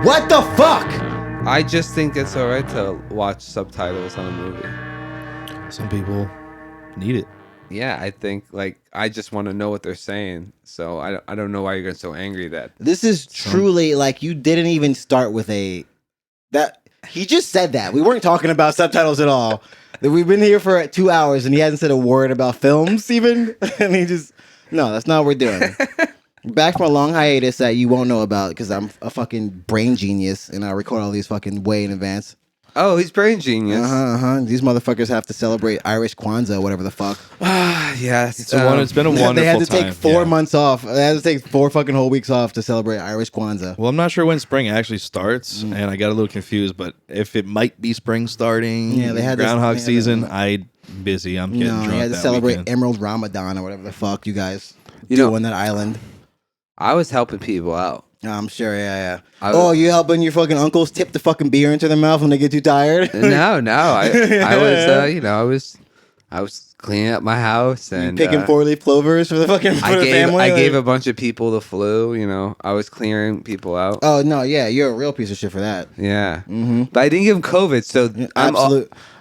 What the fuck? I just think it's alright to watch subtitles on a movie. Some people need it. Yeah, I think like I just want to know what they're saying. So I don't know why you're getting so angry that This is truly like you didn't even start with that. He just said that. We weren't talking about subtitles at all. We've been here for 2 hours and he hasn't said a word about films even. And he just, no, that's not what we're doing. Back from a long hiatus that you won't know about because I'm a fucking brain genius and I record all these fucking way in advance. oh, he's brain genius. These motherfuckers have to celebrate Irish Kwanzaa, whatever the fuck. Yes, It's been a wonderful time. They had to take 4 months off. They had to take 4 fucking whole weeks off to celebrate Irish Kwanzaa. Well, I'm not sure when spring actually starts, and I got a little confused. But if it might be spring starting, they had Groundhog this, season. I'm busy. I'm getting drunk. You had to that celebrate weekend. Emerald Ramadan or whatever the fuck you guys You do know- on that island. I was helping people out. I'm sure, yeah. I was- You helping your fucking uncles tip the fucking beer into their mouth when they get too tired? No, I was cleaning up my house and Picking 4-leaf clovers for the fucking for the family. I gave a bunch of people the flu. You know, I was clearing people out. Oh no, yeah, you're a real piece of shit for that. Yeah, but I didn't give them COVID, so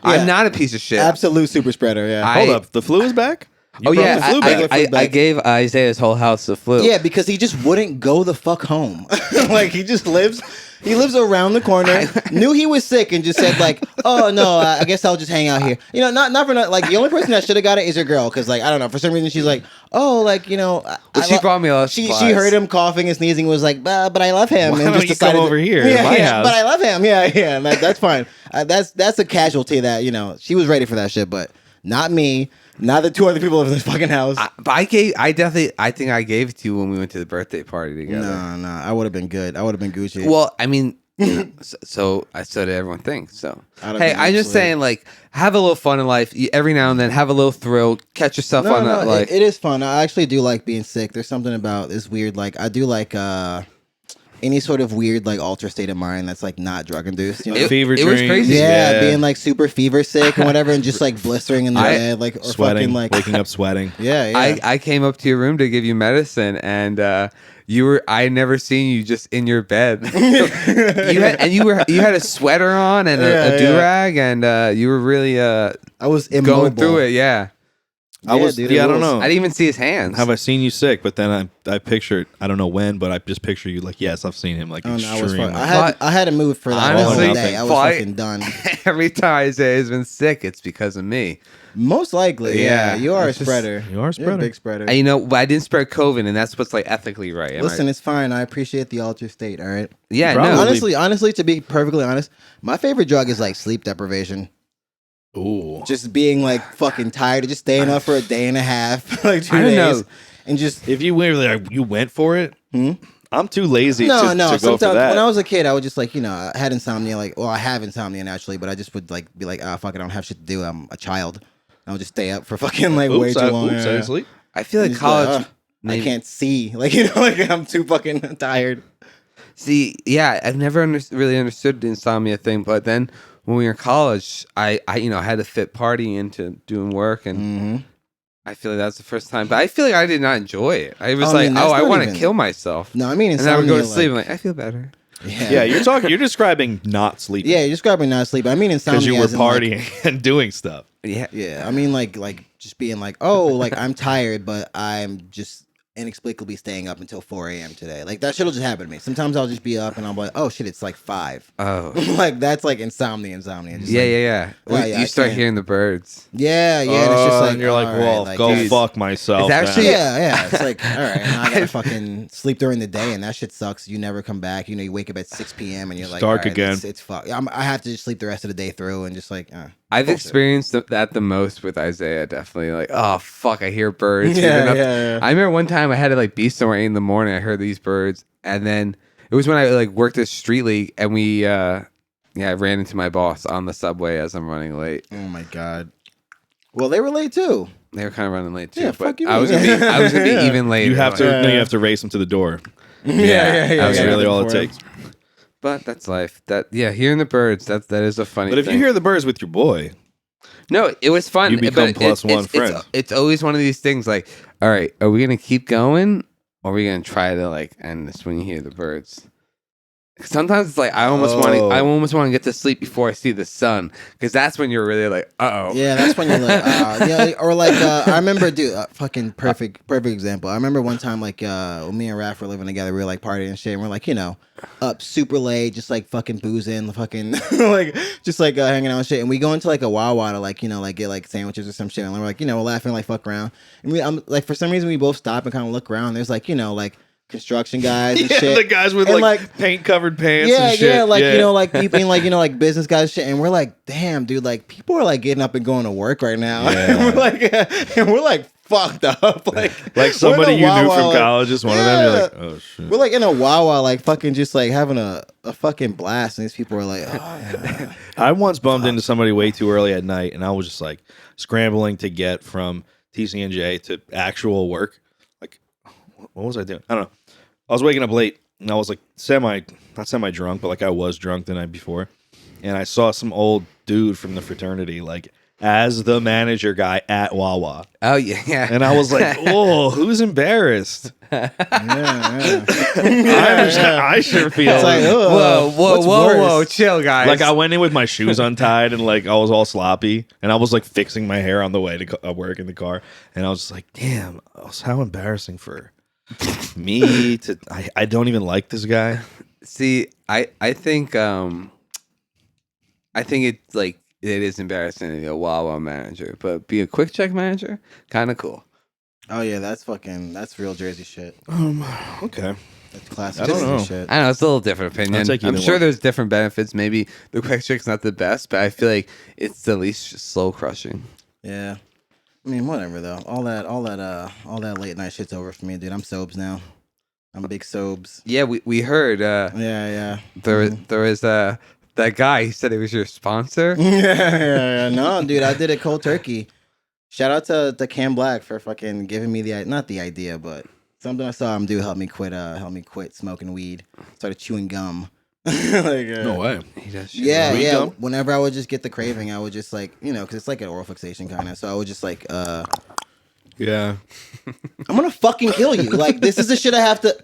I'm not a piece of shit. Absolute super spreader. Yeah. Hold up, the flu is back. You Oh brought yeah, the flu back. I gave Isaiah's whole house the flu. Yeah, because he just wouldn't go the fuck home. Like he just lives. He lives around the corner. Knew he was sick and just said like, "Oh no, I guess I'll just hang out here." You know, not for not. Like the only person that should have got it is your girl, because like I don't know, for some reason she's like, "Oh, like you know." She brought me all. She heard him coughing and sneezing, was like, but I love him. Why and don't just you come decided over here Yeah, to my yeah, house? but I love him. Yeah. That's fine. That's a casualty that she was ready for that shit, but not me. Not the 2 other people in this fucking house. But I think I gave it to you when we went to the birthday party together. No, I would have been good. I would have been Gucci. Well, I mean, so did everyone think. So I'm just saying, like, have a little fun in life. Every now and then, have a little thrill. Catch yourself on that. Like, it is fun. I actually do like being sick. There's something about this weird. Like, I do like any sort of weird like altered state of mind that's like not drug induced. You know? Fever it was dreams. crazy. Yeah, being like super fever sick and whatever, and just like blistering in the bed, like or Sweating, fucking like waking up sweating. Yeah. I came up to your room to give you medicine, and I had never seen you just in your bed. you had a sweater on and a do-rag, and you were really I was immobile. going through it. Yeah, I dude, I it don't was. know. I didn't even see his hands. Have I seen you sick? But then I pictured, I don't know when, but I just picture you like, yes, I've seen him like Oh, no, I was extreme. fine. I had to move for that Honestly, whole day. I was fucking done. Every time Isaiah's been sick, it's because of me. Most likely, yeah. You are a It's just- spreader. You are a You're a spreader. big spreader. And but I didn't spread COVID, and that's what's like ethically right. Am Listen, I- it's fine. I appreciate the altered state. All right. yeah, Probably. no. Honestly, to be perfectly honest, my favorite drug is like sleep deprivation. Ooh. Just being like fucking tired of just staying up for a day and a half, like 2 I don't days, know. and just If you went for it, I'm too lazy no. to go for Sometimes that. when I was a kid, I would just like I had insomnia. Like, well, I have insomnia naturally, but I just would like be like, fuck, I don't have shit to do. I'm a child. I would just stay up for fucking like way too long. I Yeah. didn't sleep. I feel like Just college. like, I can't see. Like like I'm too fucking tired. See, yeah, I've never really understood the insomnia thing, but then when we were in college, I had to fit party into doing work, and I feel like that's the first time. But I feel like I did not enjoy it. I was I want to even- kill myself. No, I mean and then I would insomnia. go to sleep. Like, I'm like, I feel better. yeah, You're describing not sleeping. yeah. You're describing not sleep. I mean insomnia Because you were as in, like, partying and doing stuff. Yeah, yeah, I mean like just being like, oh, like I'm tired, but I'm just inexplicably staying up until 4 a.m. today. Like that shit'll just happen to me. Sometimes I'll just be up and I'm like, oh shit, it's like 5. Oh, Like that's like insomnia. Just yeah. Oh, yeah, I You start can't. hearing the birds. Yeah. And it's just like and you're like, all well, right, go dude. fuck myself. It's actually- then. Yeah. It's like, all right, now I gotta fucking sleep during the day, and that shit sucks. You never come back. You wake up at 6 p.m. and you're like, Dark all right, again. It's fuck. I have to just sleep the rest of the day through, and just like, I've bullshit. experienced that the most with Isaiah. Definitely, like, oh fuck, I hear birds. Yeah, Even up- yeah. I remember one time I had to like be somewhere 8 a.m. I heard these birds, and then it was when I like worked at Street League, and we I ran into my boss on the subway as I'm running late. Oh my god. Well, they were late too. They were kind of running late too, Yeah, but fuck you, I was man. gonna be Yeah. even later. You have to. Yeah. No, you have to race them to the door. Yeah. That's yeah, really yeah, all it before- takes. But that's life. Hearing the birds, that is a funny. But if thing. you hear the birds with your boy, no, it was fun. You become but plus one friends. It's always one of these things. Like, all right, are we gonna keep going, or are we gonna try to like end this when you hear the birds? Sometimes it's like I almost want to get to sleep before I see the sun, because that's when you're really like, Yeah, that's when you're like, yeah, or like I remember, dude, fucking perfect example. I remember one time like when me and Raph were living together, we were like partying and shit, and we're like, up super late, just like fucking boozing, fucking like just like hanging out and shit, and we go into like a Wawa to like like get like sandwiches or some shit, and we're like we're laughing like fuck around, and I'm like for some reason we both stop and kind of look around. There's like like construction guys and shit. The guys with and like paint covered pants yeah, and shit. Yeah, like like people like like business guys and shit. And we're like, damn, dude, like people are like getting up and going to work right now. Yeah. and we're like fucked up. Like somebody you knew from like, college is one of them. You're like, oh shit. We're like in a Wawa, like fucking just like having a fucking blast, and these people are like, oh yeah. I once bumped into somebody way too early at night, and I was just like scrambling to get from TCNJ to actual work. Like, what was I doing? I don't know. I was waking up late, and I was like not semi drunk, but like I was drunk the night before, and I saw some old dude from the fraternity like as the manager guy at Wawa. oh yeah, And I was like, "Oh, who's embarrassed?" yeah. I sure feel It's like, whoa, what's worse? whoa, chill, guys. like I went in with my shoes untied and like I was all sloppy, and I was like fixing my hair on the way to work in the car, and I was just like, "Damn, how embarrassing for me to I don't even like this guy." See, I think it's like it is embarrassing to be a Wawa manager, but be a quick check manager, kind of cool. Oh yeah, that's real Jersey shit. Okay. That's classic I don't Jersey know. shit. I know it's a little different opinion. I'll take I'm either sure one. there's different benefits. Maybe the quick check's not the best, but I feel like it's the least just slow crushing. Yeah. I mean, whatever though. All that late night shit's over for me, dude. I'm sobes now. I'm big sobes. Yeah, we heard. Yeah. There is that guy. He said it was your sponsor. yeah. No, dude, I did it cold turkey. Shout out to Cam Black for fucking giving me not the idea, but something I saw him do helped me quit smoking weed. Started chewing gum. No way. He does. Yeah, Weed yeah. gum? Whenever I would just get the craving, I would just like, because it's like an oral fixation kind of. So I would just like, Yeah. I'm gonna fucking kill you. Like this is the shit I have to.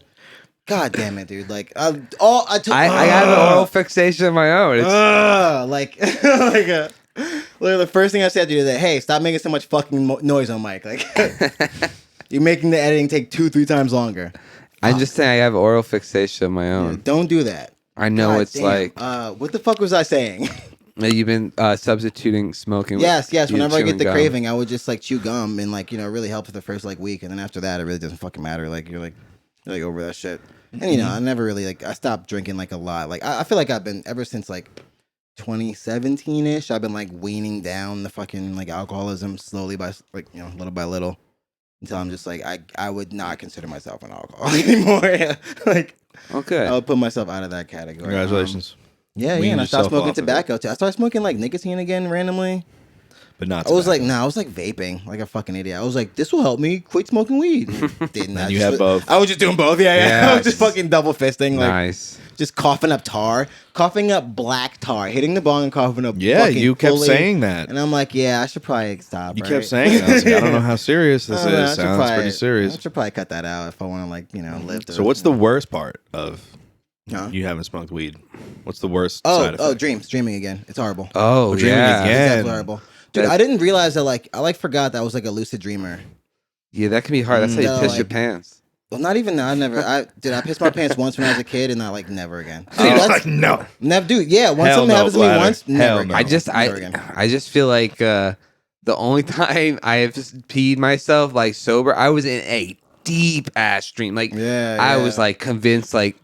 God damn it, dude! Like I took. I have an oral fixation of my own. It's, like the first thing I said to you is that, hey, stop making so much fucking noise on mic. Like you're making the editing take 2-3 times longer. I'm just saying I have oral fixation of my Yeah, own. don't do that. I know God it's damn. like what the fuck was I saying? that you've been substituting smoking. Yes. with Whenever I get chewing the gum. craving, I would just like chew gum and like it really helps for the first like week, and then after that, it really doesn't fucking matter. Like you're like over that shit. And I never really like I stopped drinking like a lot. Like I feel like I've been ever since like 2017-ish. I've been like weaning down the fucking like alcoholism slowly by like little by little until I'm just like I would not consider myself an alcoholic anymore. Like Okay. I would put myself out of that category. Congratulations. Yeah, Wean and I stopped yourself smoking off of tobacco too. I started smoking like nicotine again randomly. But not I was tobacco. like, I was like vaping like a fucking idiot. I was like, this will help me quit smoking weed. Didn't. And you had both. I was just doing both. Yeah. Yeah, I was just fucking double fisting, like Nice. just coughing up black tar, hitting the bong and coughing up. Yeah, fucking you kept fully. saying that. And I'm like, yeah, I should probably stop. You right? kept saying it. I was like, I don't know how serious this I don't know, I is. should Sounds probably- pretty serious. I should probably cut that out if I want to like live. So what's the worst part of Huh? you haven't smoked weed? What's the worst side effect? dreaming again. It's horrible. Oh dreaming yeah. again. It's absolutely horrible. Dude, I didn't realize that I forgot that I was like a lucid dreamer. Yeah, that can be hard. That's how you No, piss your like- pants. Well, not even that. I pissed my pants once when I was a kid, and not like never again. Dude, Oh, that's no. never, dude. Yeah, once Hell something no, happens to me bladder. once, Hell never no. again. I Never again. just feel like the only time I have just peed myself like sober, I was in a deep ass dream. Like Yeah, I yeah. was like convinced like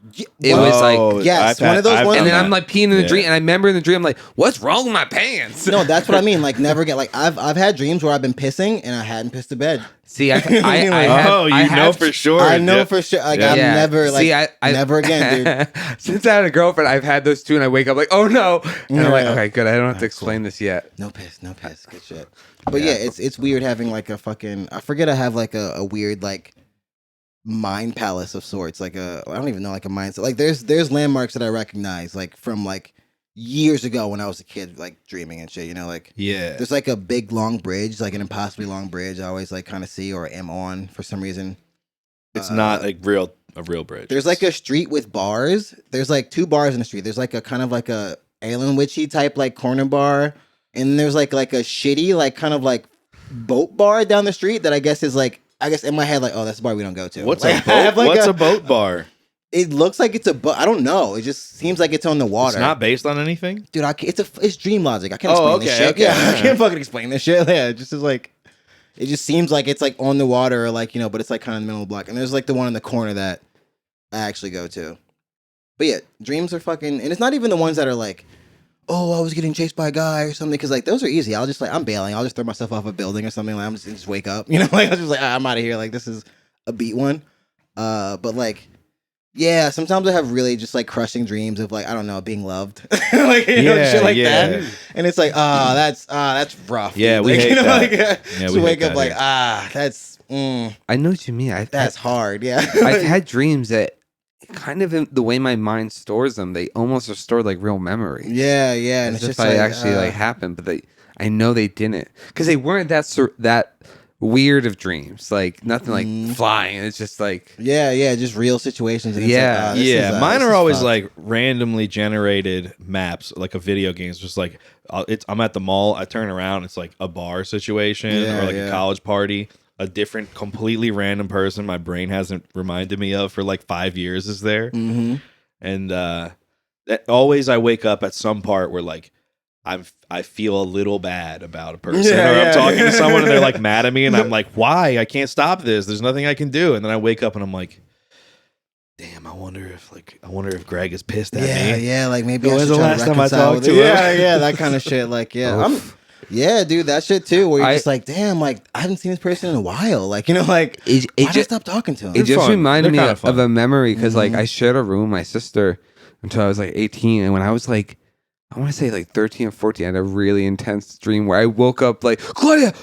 it Whoa. was like Yes, one of those ones- and then done I'm that. like peeing in the Yeah. dream, and I remember in the dream, I'm like, what's wrong with my pants? No, that's what I mean. Like never again. Like I've had dreams where I've been pissing and I hadn't pissed to bed. See, I Oh, I you know have- for sure. I know Yeah. for sure. Like Yeah. I'm Yeah. never like See, I never again, dude. Since I had a girlfriend, I've had those two, and I wake up like, oh no, and I'm like, Yeah. okay, good. I don't have to explain this yet. No piss. Good shit. But yeah, it's weird having like a fucking. I forget I have like a weird like mind palace of sorts. Like I don't even know, like a mindset. Like there's landmarks that I recognize like from like years ago when I was a kid, like dreaming and shit. Like Yeah. there's like a big long bridge, like an impossibly long bridge. I always like kind of see or am on for some reason. It's not like real a real bridge. There's like a street with bars. There's like 2 bars in the street. There's like a kind of like a Alien Witchy type like corner bar, and there's like a shitty like kind of like boat bar down the street that I guess is like, I guess in my head like, oh, that's a bar we don't go to. What's like, a boat? What's a boat bar? It looks like it's a boat. I don't know. It just seems like it's on the water. It's not based on anything, dude. It's dream logic. I can't explain this shit. Okay. Yeah, I can't fucking explain this shit. Yeah, it just is like, it just seems like it's like on the water, or like, you know, but it's like kind of in the middle of the block. And there's like the one in the corner that I actually go to. But yeah, dreams are fucking, and it's not even the ones that are like, oh, I was getting chased by a guy or something, because like those are easy. I'll just like, I'm bailing. I'll just throw myself off a building or something. Like I'm just wake up, you know, like I was just like, I'm out of here. Like this is a beat one. But like, yeah, sometimes I have really just like crushing dreams of like, I don't know, being loved, like, you know, shit like that. And it's like, that's rough. Yeah, dude. we like, hate you know, that. like, Yeah, just we wake hate up that like, here. that's I know what you mean. that's hard. Yeah, I've had dreams that kind of in the way my mind stores them, they almost are stored like real memories. yeah, and As it's if just I like, actually like happened, but I know they didn't, because they weren't that weird of dreams, like nothing like flying. It's just like just real situations. And it's Yeah. like, Mine this are is always fucked. like randomly generated maps, like a video game. It's just like I'm at the mall, I turn around, it's like a bar situation or like a college party. A different, completely random person my brain hasn't reminded me of for like 5 years is there, and that always I wake up at some part where like I feel a little bad about a person, or I'm talking to someone and they're like mad at me, and I'm like, why? I can't stop this. There's nothing I can do. And then I wake up and I'm like, damn, I wonder if Greg is pissed at me. Yeah, like maybe I When's should the try last to time I reconcile talked with to it. him? Yeah, that kind of shit. Like, yeah, yeah, dude, that shit too. Where you're just like, damn, like I haven't seen this person in a while. Like, you know, like why did I stop talking to him? It just fun. reminded They're me kinda of fun. a memory, because like I shared a room with my sister until I was like 18, and when I was like, I want to say like 13 or 14, I had a really intense dream where I woke up like, Claudia,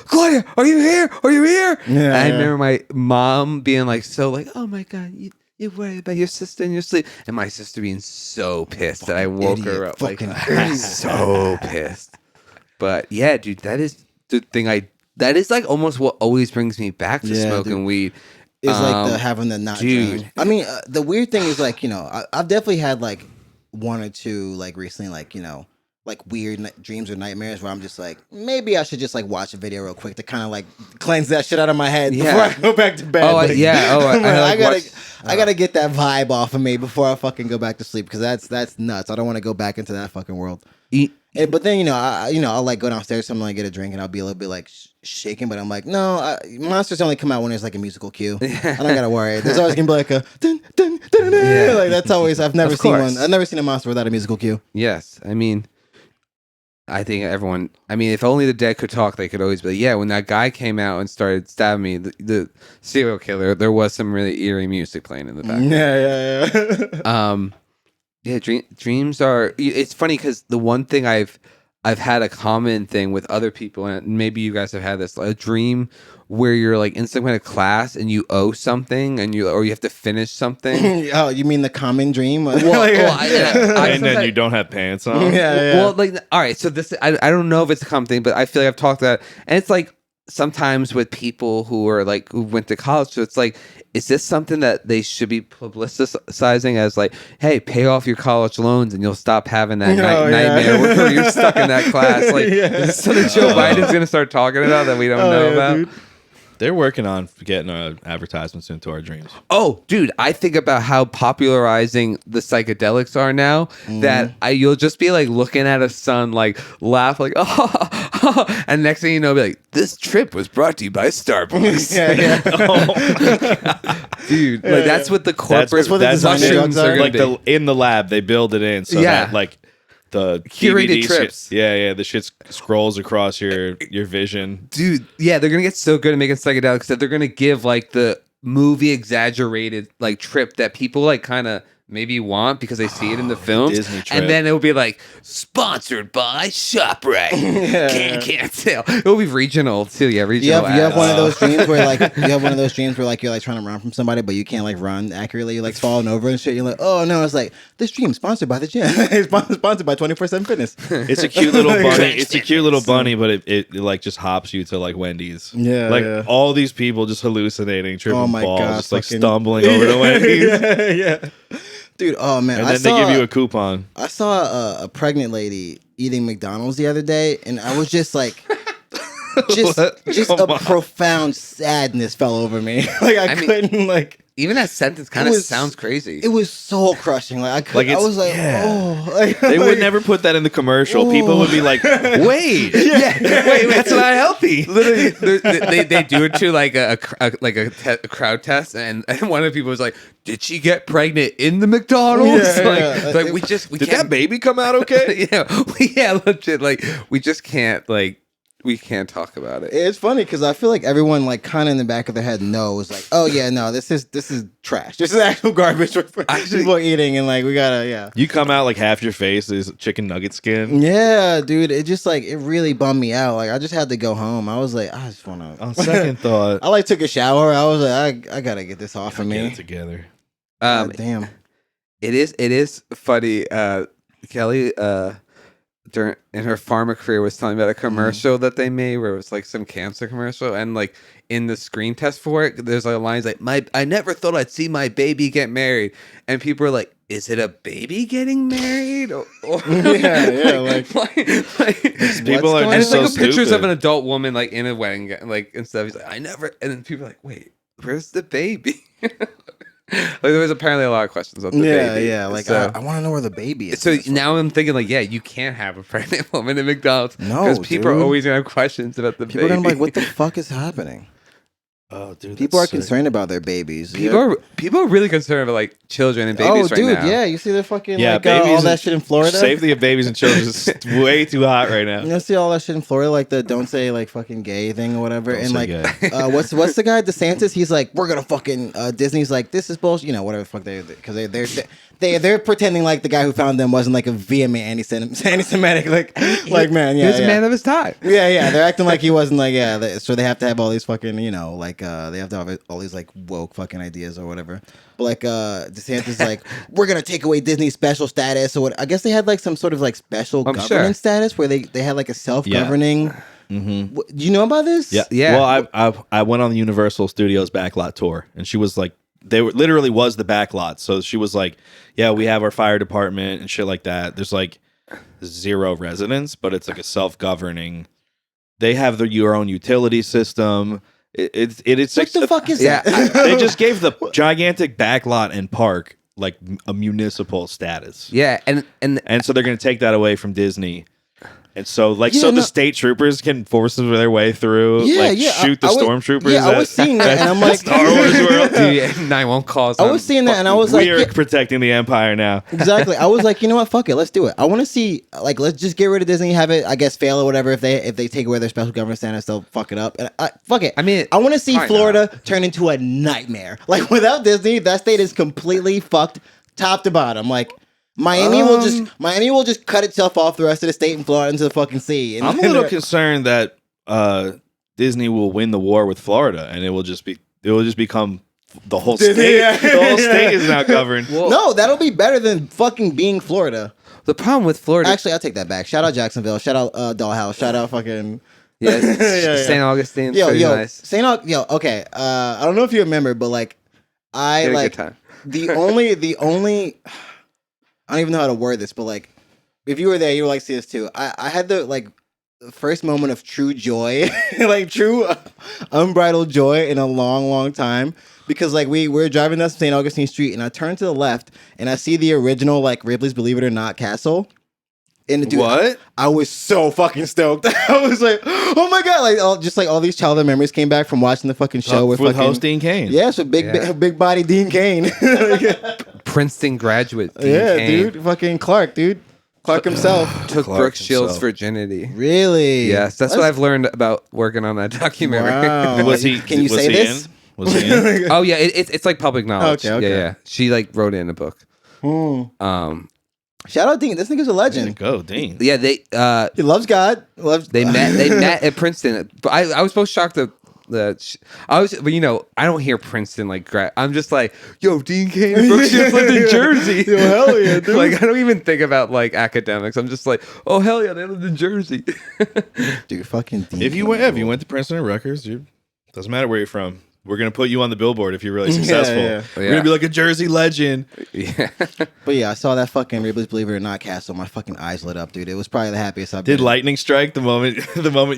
are you here? Are you here? Yeah, and I remember my mom being like, so like, oh my God, you're worried about your sister in your sleep. And my sister being so pissed that I woke her up. Like, so pissed. But yeah, dude, that is the thing that is like almost what always brings me back to smoking weed. It's like having the not dude. dream. I mean, the weird thing is like, you know, I've definitely had like 1 or 2 like recently, like, you know, like weird dreams or nightmares where I'm just like, maybe I should just like watch a video real quick to kind of like cleanse that shit out of my head before I go back to bed. Like, I gotta get that vibe off of me before I fucking go back to sleep, because that's nuts. I don't want to go back into that fucking world. But then, you know, I'll like go downstairs, something like get a drink, and I'll be a little bit like shaking, but I'm like, no, monsters only come out when there's like a musical cue. I don't gotta worry. There's always gonna be like a dun, dun, dun, dun, dun. Like that's always. I've never seen one. I've never seen a monster without a musical cue. Yes, I mean, I think everyone. I mean, if only the dead could talk, they could always be like, yeah. When that guy came out and started stabbing me, the serial killer, there was some really eerie music playing in the background. Yeah. Dreams are. It's funny because the one thing I've had a common thing with other people, and maybe you guys have had this, a dream where you're like in some kind of class and you owe something, and you have to finish something. Oh, you mean the common dream? And then you don't have pants on. Well, like, all right. So this, I don't know if it's a common thing, but I feel like I've talked about it, and it's like sometimes with people who are like who went to college. So it's like, is this something that they should be publicizing as like, hey, pay off your college loans and you'll stop having that nightmare where you're stuck in that class? Like, is this something Joe Biden's going to start talking about that we don't know about? Dude. They're working on getting advertisements into our dreams. Oh, dude, I think about how popularizing the psychedelics are now that you'll just be like looking at a sun, like laugh, like, oh, and next thing you know, be like, this trip was brought to you by Starbucks. Dude, like that's what the corporate mushrooms are like gonna be. in the lab, they build it in so that like the curated DVD trips. the shit scrolls across your vision. Dude, yeah, they're gonna get so good at making psychedelics that they're gonna give like the movie exaggerated like trip that people like kind of maybe want because they see it in the films. Disney trip. And then it'll be like sponsored by ShopRite. Can't tell. It'll be regional too. Yeah, regional. You have one of ads. those dreams where like you're like you're like trying to run from somebody, but you can't like run accurately. You're like falling over and shit. You're like, oh no, it's like this dream sponsored by the gym. It's sponsored by 24/7 Fitness. It's a cute little bunny. It's a cute little bunny, but it like just hops you to like Wendy's. Yeah, like yeah. all these people just hallucinating, tripping Oh my balls, God, just like fucking- stumbling over to Wendy's, yeah. Dude, oh man, and then they give you a coupon. I saw a pregnant lady eating McDonald's the other day, and I was just like, just Come a on. profound sadness fell over me. Like I mean, couldn't like. Even that sentence kind of was- sounds crazy. It was soul crushing. Like I could. Like, I it's- was like, yeah. oh. Like, They would like- never put that in the commercial. People would be like, "Wait, wait, that's not healthy." Literally, they do it to like a crowd test, and one of the people was like, "Did she get pregnant in the McDonald's?" Yeah, like, yeah. like we Did can't. that baby come out okay? yeah, legit. Like we just can't we can't talk about it. It's funny because I feel like everyone like kind of in the back of their head knows like, oh yeah, no, this is trash. This is actual garbage. Actually- People are eating and like we gotta You come out like half your face is chicken nugget skin. Yeah, dude. It just like it really bummed me out. Like I just had to go home. I was like, I just wanna. On second thought, I like took a shower. I was like, I gotta get this off of get me. it together. God damn. It is funny. Kelly, in her pharma career, was telling me about a commercial that they made where it was like some cancer commercial, and like in the screen test for it, there's like lines like, I never thought I'd see my baby get married," and people are like, "Is it a baby getting married?" Or Yeah, like People are and it's just so like pictures of stupid. an adult woman like in a wedding, like and stuff. He's like, "I never," and then people are like, "Wait, where's the baby?" Like there was apparently a lot of questions about the baby. yeah. Like So- I want to know where the baby is. So now I'm thinking like, yeah, you can't have a pregnant woman at McDonald's No, because people dude. are always gonna have questions about the people baby. are gonna be like, what the fuck is happening? Oh, dude, People are that's sick. concerned about their babies. People are really concerned about like children and Oh, babies right dude, now. yeah. You see the fucking Yeah, like all babies that and- shit in Florida. Safety of babies and children is way too hot right now. You know, see all that shit in Florida, like the don't say like fucking gay thing or whatever. Don't and say like, gay. what's the guy DeSantis? He's like, we're gonna fucking Disney's like, this is bullshit. You know, whatever the fuck because they're pretending like the guy who found them wasn't like a vehement anti-Semitic like man. He Yeah, was a yeah. man of his time. Yeah. They're acting like he wasn't like so they have to have all these fucking like they have to have all these like woke fucking ideas or whatever. But like DeSantis like we're gonna take away Disney's special status or what? I guess they had like some sort of like special I'm governance sure. status where they had like a self-governing. Mm-hmm. Do you know about this? Yeah, Yeah. Well, I went on the Universal Studios backlot tour, and she was like, literally was the backlot. So she was like, yeah, we have our fire department and shit like that. There's like 0 residents, but it's like a self-governing. They have your own utility system. It's What like the fuck is Yeah, that? they just gave the gigantic backlot and park like a municipal status. Yeah, and And so they're going to take that away from Disney. And so, like, Yeah, so no- the state troopers can force their way through, shoot the I was- stormtroopers. Yeah, I was seeing that, and I'm like, Star Wars world. dude, 9 calls. I was seeing that, and I was like, We are yeah, protecting the empire now. exactly. I was like, you know what? Fuck it, let's do it. I want to see, like, let's just get rid of Disney, have it, I guess, fail or whatever. If they take away their special government status, they'll fuck it up. And fuck it. I mean, I want to see probably Florida turn into a nightmare. Like without Disney, that state is completely fucked, top to bottom. Like. Miami will just cut itself off the rest of the state and flow out into the fucking sea. And I'm a little concerned that Disney will win the war with Florida, and it will just become the whole Disney, state. yeah. The whole state is now governed. Well, no, that'll be better than fucking being Florida. the problem with Florida, Actually, I'll take that back. Shout out Jacksonville. Shout out Dollhouse. Shout out fucking. yeah, yeah. St. Augustine's Yo, pretty yo, nice. okay. I don't know if you remember, but like, I Had a like good time. the only. I don't even know how to word this, but like, if you were there, you would like to see this too. I had the like first moment of true joy, like true unbridled joy in a long, long time. Because like we were driving down St. Augustine Street, and I turned to the left, and I see the original like Ripley's Believe It or Not castle. And dude, What? I was so fucking stoked. I was like, oh my god, like all these childhood memories came back from watching the fucking show with fucking hosting Kane. Yeah, so big body Dean Kane. Princeton graduate. Dean Yeah, Cain dude. Fucking Clark, dude. Clark himself. took Clark Brooke Shields' himself. virginity. Really? Yes, that's what I've learned about working on that documentary. Wow. Was he? Can you was say he this? In? Was he in? Oh yeah, it's like public knowledge. Okay. Yeah. She like wrote it in a book. Shout out Dean. This nigga's a Way to legend. go, Dean. Yeah, they He loves God. they met at Princeton. But I was both shocked that but I don't hear Princeton like I'm just like, yo, Dean Cain and Brooke Shields lived in Jersey. Yo, hell yeah, dude. Like, I don't even think about like academics. I'm just like, oh hell yeah, they lived in Jersey. Dude, fucking Dean. If you went to Princeton or Rutgers, dude, doesn't matter where you're from. We're gonna put you on the billboard if you're really successful. Yeah. We're gonna be like a Jersey legend. Yeah. But yeah, I saw that fucking Ripley's Believe It or Not cast, so my fucking eyes lit up, dude. It was probably the happiest I've been. Did lightning strike the moment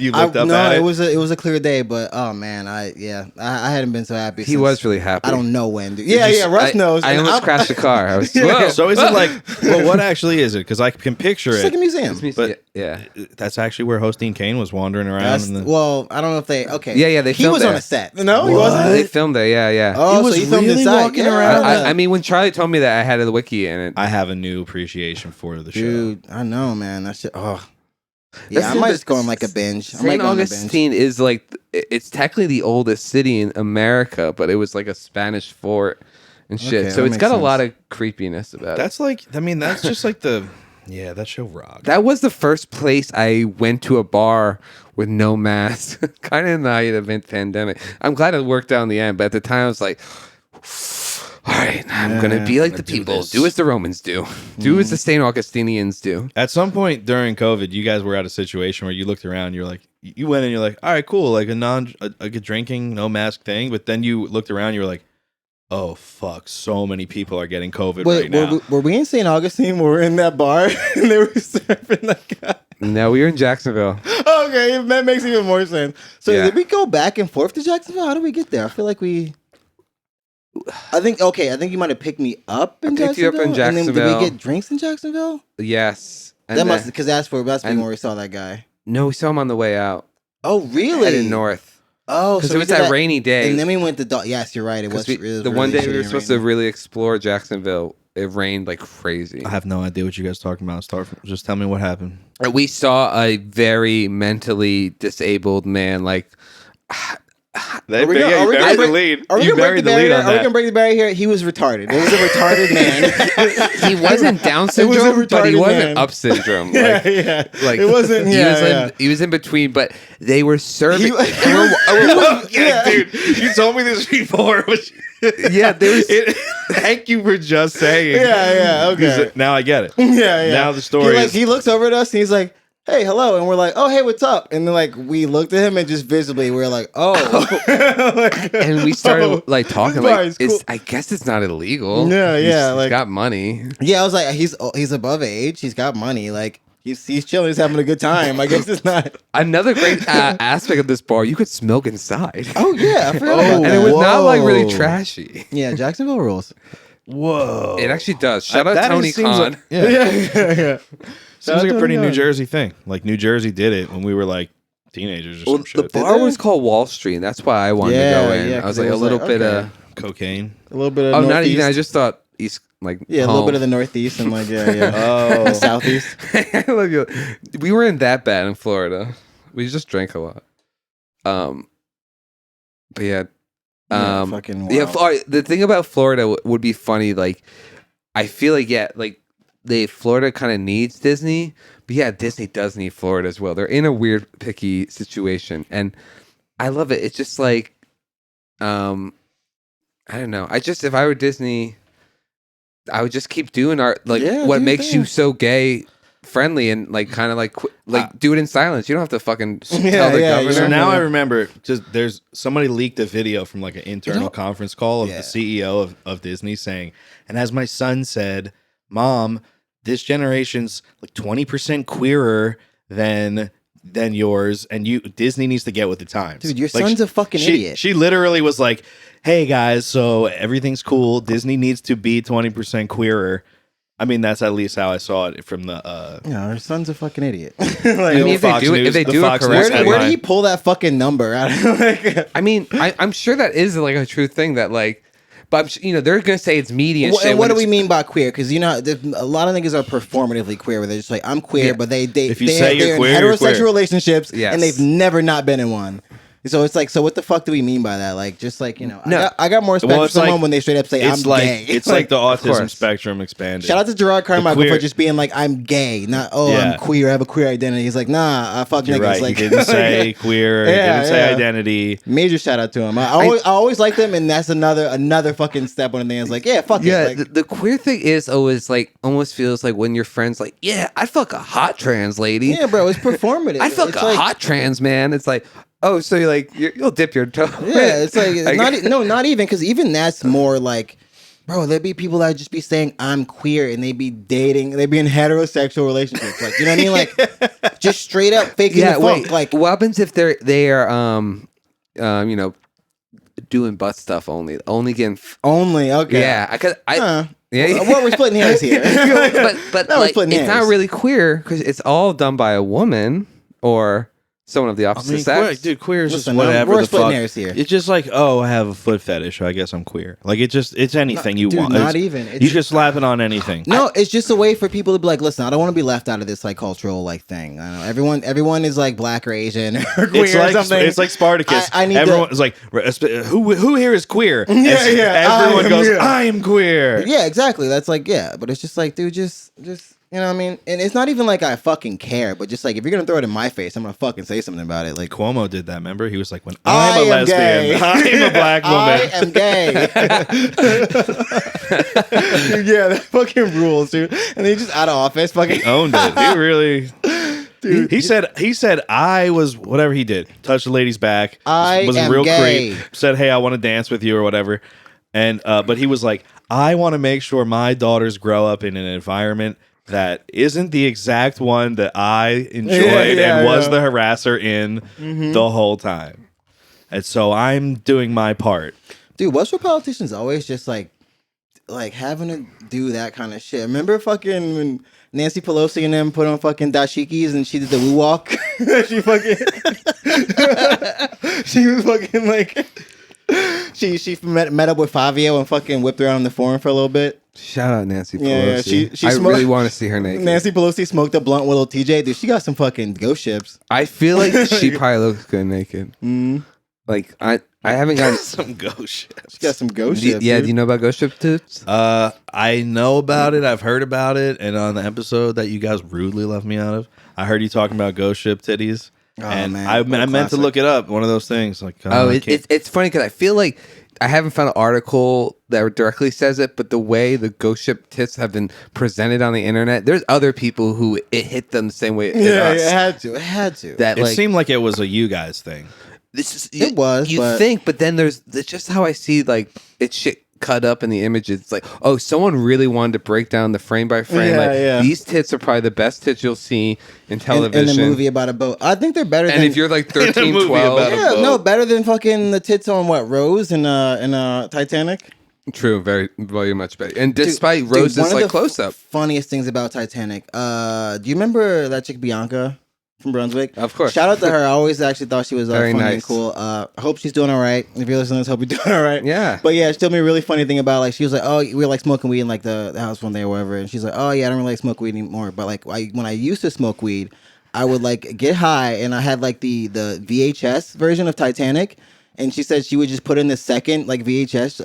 you looked up no, at it? it was a clear day, but oh man, I hadn't been so happy. He since, was really happy. I don't know when, dude. Yeah, Russ knows. I and almost I'm- crashed the car. I was whoa. So is it like? Well, what actually is it? Because I can picture It's like a it. museum. But- yeah. That's actually where Hosteen Kane was wandering around. Well, I don't know if they. Okay. Yeah, they He filmed was on there. a set. No, he wasn't. They filmed there. Yeah. Oh, He was so he filmed really inside. walking Yeah. around. I mean, when Charlie told me that I had the wiki in it, I have a new appreciation for the show. Dude, I know, man. That shit. Oh, That's yeah. I the- might just go on like a binge. I might St. go on a binge. Augustine is like it's technically the oldest city in America, but it was like a Spanish fort and shit. Okay, so that it's makes got a sense. lot of creepiness about it. That's like, I mean, that's just like the, yeah, that show rocked. That was the first place I went to a bar with no mask, kind of in the height of the pandemic. I'm glad it worked out in the end, but at the time I was like, all right, I'm going to be like the do people. this. Do as the Romans do. Do as the St. Augustinians do. At some point during COVID, you guys were at a situation where you looked around, you're like, you went and you're like, all right, cool, like a drinking, no mask thing. But then you looked around, you were like, oh fuck, so many people are getting COVID right now. Were we in St. Augustine? Were we in that bar and they were serving that guy? No, we were in Jacksonville. Okay, that makes even more sense. So Yeah. did we go back and forth to Jacksonville? How did we get there? I feel like I think you might have picked me up in I picked you up in And then did Jacksonville. we get drinks in Jacksonville? Yes. And That then- must because that's been and- where we saw that guy. No, we saw him on the way out. Oh, really? Heading north. Oh, Because so it we was did that rainy day. And then we went to yes, you're right. It was, 'Cause it was the really one day we shitty were and supposed to rainy. really explore Jacksonville, it rained like crazy. I have no idea what you guys are talking about. Just tell me what happened. And we saw a very mentally disabled man, like They, Are we gonna- yeah, are you we gonna buried the break- lead. Are we You gonna break buried the the lead barrier? on Are we that. gonna break the barrier here? He was retarded. It was a retarded man. he wasn't Down It was a syndrome, but he retarded wasn't man. up syndrome. yeah, Like, yeah. like it wasn't. Yeah, he was in between, but they were serving. He- Yeah, dude, you told me this before. Yeah, there was. Thank you for just saying. yeah. Okay. Now I get it. Yeah. Now the story is. He looks over at us and he's like, "Hey, hello," and we're like, "Oh, hey, what's up?" And then like we looked at him and just visibly we are like, "Oh," Like, And we started "Oh, like talking this bar like is cool." I guess it's not illegal. Yeah, yeah, He's like- got money. Yeah, I was like, he's above age. He's got money. Like he's chilling. He's having a good time. I guess it's not. Another great aspect of this bar, you could smoke inside. Oh yeah, I forgot about And that. it was not like really Whoa. trashy. Yeah, Jacksonville rules. Whoa. It actually does. Shout out That Tony seems Khan. like- yeah. Shout Seems out like a Tony pretty New Khan. Jersey thing. Like New Jersey did it when we were like teenagers or Well, some shit. the bar was called Wall Street, and that's why I wanted to Yeah, go in. yeah, I was 'cause like it a was little like, bit okay. Cocaine. A little bit of Oh, northeast. not even. I just thought East, like yeah, a little bit of the northeast and like yeah. Oh. Southeast. I love you. We weren't that bad in Florida. We just drank a lot. But yeah. Fucking Yeah, wild. the thing about Florida would be funny. Like, I feel like Florida kind of needs Disney, but yeah, Disney does need Florida as well. They're in a weird picky situation, and I love it. It's just like, I don't know. If I were Disney, I would just keep doing art. Like, Yeah, what do makes that. you so gay friendly and like kind of like do it in silence. You don't have to fucking Yeah, tell the yeah, governor. So yeah. now I remember, just there's somebody leaked a video from like an internal don't- conference call of Yeah. the CEO of Disney saying, and as my son said, Mom, this generation's like 20% queerer than yours, and Disney needs to get with the times. Dude, your Like, son's a fucking idiot. She literally was like, hey guys, so everything's cool. Disney needs to be 20% queerer. I mean, that's at least how I saw it from the Yeah, her son's a fucking idiot. like, I mean, if they Fox do it, News- if they the do it Fox News correctly, where did headline. he pull that fucking number out of? Like, I mean, I'm sure that is like a true thing that like, but they're gonna say it's media and shit. and what when do we it's- mean by queer? Because a lot of niggas are performatively queer, where they're just like, I'm queer, Yeah. but they If you they say you're they're queer, in you're heterosexual queer. relationships, Yes. and they've never not been in one. So it's like, so what the fuck do we mean by that? Like, just like, you know, No. I got more respect Well, for it's someone like- when they straight up say, I'm It's like gay. it's like the autism course. spectrum expanded. Shout out to Gerard Carmichael queer- for just being like, I'm gay. Not, Yeah. I'm queer. I have a queer identity. He's like, nah, I fuck You're niggas. right. Like, He didn't say queer. He Yeah, didn't say yeah. identity. major shout out to him. I always liked him, and that's another fucking step on the thing. It's like, yeah, fuck Yeah, it. Like, the queer thing is always like almost feels like when your friends like, yeah, I fuck a hot trans lady. yeah, bro, it's performative. I fuck It's a like, hot trans man. It's like, oh, so you're like you'll dip your toe. Yeah, it's like Like- not even because even that's more like, bro, there'd be people that just be saying I'm queer and they be dating, they be in heterosexual relationships, like, you know what I mean, like just straight up faking yeah, the wait. funk, like, What happens if they are you know, doing butt stuff only getting only okay, yeah, I Huh. yeah. Well, we're splitting hairs here, but Now we're like, splitting it's not hairs. really queer because it's all done by a woman or someone of the I opposite mean, sex. queer is Listen, just whatever we're the splitting fuck. hairs here. It's just like, oh, I have a foot fetish. I guess I'm queer. Like it's anything you Dude, want. not It's- even. It's You can slap it on anything. No, it's just a way for people to be like, listen, I don't want to be left out of this like cultural like thing. I know everyone is like black or Asian or queer It's or like something. it's like Spartacus. I need Everyone to- is like, who here is queer? Yeah, And yeah, Everyone I am goes, queer. I am queer. Yeah, exactly. That's like, yeah, but it's just like, dude, just you know what I mean? And it's not even like I fucking care, but just like if you're gonna throw it in my face, I'm gonna fucking say something about it. Like, Cuomo did that. Remember, he was like, "When I I'm a am lesbian, gay. I'm a black I woman." am gay. Yeah, that fucking rules, dude. And he just out of office, fucking Owned it. He really. dude. He said I was whatever he did. Touched the lady's back. I was am a real gay. creep. Said, "Hey, I want to dance with you" or whatever. And but he was like, "I want to make sure my daughters grow up in an environment that isn't the exact one that I enjoyed Yeah, and was yeah. the harasser in the whole time." And so I'm doing my part. Dude, what's with politicians always just like having to do that kind of shit? Remember fucking when Nancy Pelosi and them put on fucking dashikis and she did the woo walk? She fucking she was fucking like she met up with Fabio and fucking whipped around in the forum for a little bit. Shout out Nancy Pelosi. Yeah, yeah, she I smoked- really want to see her naked. Nancy Pelosi smoked a blunt with little TJ. Dude, she got some fucking ghost ships. I feel like she probably looks good naked. Mm. Like I haven't gotten. Some ghost shit. She got some ghost Do you- ships. yeah, dude. do you know about ghost ship tits? I know about it. I've heard about it, and on the episode that you guys rudely left me out of, I heard you talking about ghost ship titties. Oh, and man. I What a meant to classic. look it up. One of those things. Like, Oh, I can't- it's funny because I feel like I haven't found an article that directly says it, but the way the ghost ship tits have been presented on the internet, there's other people who it hit them the same way it hit Yeah, us. it had to. It had to. That it like seemed like it was a you guys thing. this is It was, you but- think, but then there's just how I see like it's shit cut up in the images. It's like, oh, someone really wanted to break down the frame by frame. Yeah, like yeah. these tits are probably the best tits you'll see in in television. the movie about a boat. I think they're better and than if you're like In a 13, movie 12, about a yeah, boat. no, better than fucking the tits on what Rose in Titanic. true, very much better. And despite Dude, Rose's one of like the close up, funniest things about Titanic. Do you remember that chick Bianca from Brunswick? of course. Shout out to her. I always actually thought she was Very funny and nice. cool. I hope she's doing all right. If you're listening to this, hope you're doing all right. Yeah. But yeah, she told me a really funny thing about like she was like, oh, we were like smoking weed in like the house one day or whatever, and she's like, oh yeah, I don't really like smoke weed anymore. But like when I used to smoke weed, I would like get high and I had like the VHS version of Titanic. And she said she would just put in the second like VHS,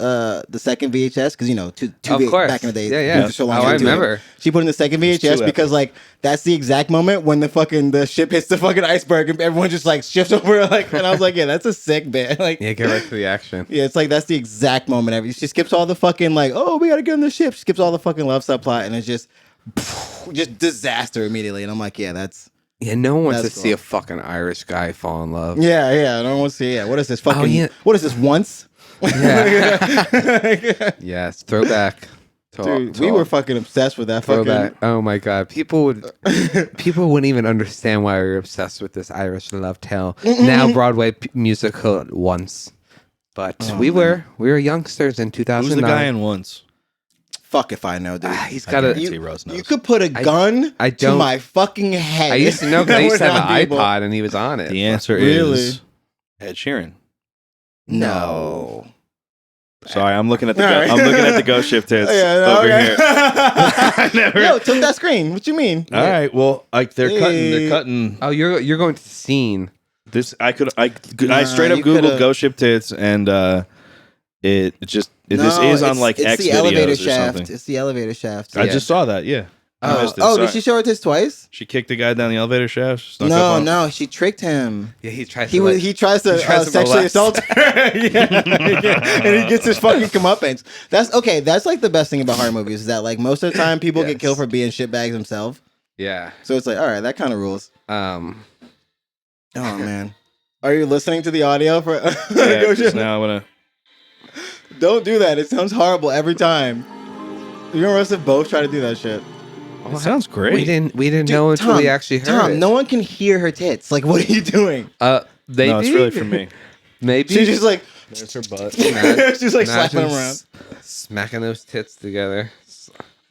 the second VHS, because you know, two Of course. back in the day, Yeah. movies were so long Oh, I ago. remember. She put in the second two VHS because like that's the exact moment when the ship hits the fucking iceberg and everyone just like shifts over like, and I was like, yeah, that's a sick bit. Like, Yeah, get right to the action. yeah, it's like that's the exact moment. She skips all the fucking like, oh, we gotta get on the ship. She skips all the fucking love subplot, and it's just disaster immediately. And I'm like, yeah, that's Yeah, no one wants to That's see cool. a fucking Irish guy fall in love. yeah. I don't want to see. Yeah, what is this fucking? yeah. What is this once? Yeah. Yes, throwback. Dude, we were fucking obsessed with that fucking. throwback. Oh my god, people wouldn't even understand why we were obsessed with this Irish love tale. Now Broadway musical once, but we were youngsters in 2009. Who's the guy in Once? Fuck if I know, dude. He's I got a. guarantee Rose knows. You could put a gun I to don't- my fucking head. I used to know because I That used to would have not an be able- iPod and he was on it. The answer Really? is Ed Sheeran. No. Sorry, I'm looking at the All right. I'm looking at the ghost ship tits Yeah, over okay. here. I never- Yo, tilt that screen. What you mean? All right, well, like they're Hey. cutting. Oh, you're going to the scene. This I straight up you Googled could've- ghost ship tits, and this No, is on like it's X the elevator videos or shaft. something. It's the elevator shaft. I just saw that. Yeah. I missed it. Did Sorry. she show her tits twice? She kicked the guy down the elevator shaft. Snuck up on him. No, she tricked him. Yeah, he tries. He tries to sexually molest. assault her. And he gets his fucking comeuppance. That's okay. That's like the best thing about horror movies is that like most of the time people get killed for being shitbags themselves. Yeah. So it's like, all right, that kind of rules. Um. Oh man, are you listening to the audio for? Yeah, just now I'm gonna. Don't do that. It sounds horrible every time. You and Russ have both tried to do that shit. It sounds great. We didn't Dude, know until Tom, we actually heard Tom, it. no one can hear her tits. Like, what are you doing? Maybe. No, it's really for me. Maybe. She's just like, There's her butt. she's like slapping him Imagine around. smacking those tits together.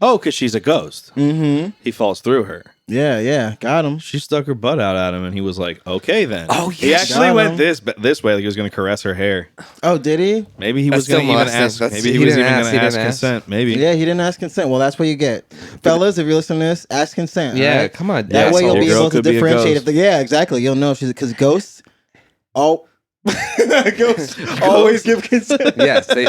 Oh, because she's a ghost. Mm-hmm. He falls through her. Yeah, got him. She stuck her butt out at him, and he was like, "Okay, then." Oh, He yeah, actually got went him. this way, like he was going to caress her hair. Oh, did he? Maybe he That's was going to still even molesting. ask. That's- Maybe he he was didn't even ask, going he to ask didn't ask. consent. Maybe. Yeah, he didn't ask consent. Well, that's what you get, fellas. If you're listening to this, ask consent. Yeah, all right? come on. That way asshole. you'll be Your girl able to could be a differentiate. ghost. Yeah, exactly. You'll know she's because ghosts. Oh, ghosts always give consent. Yes, they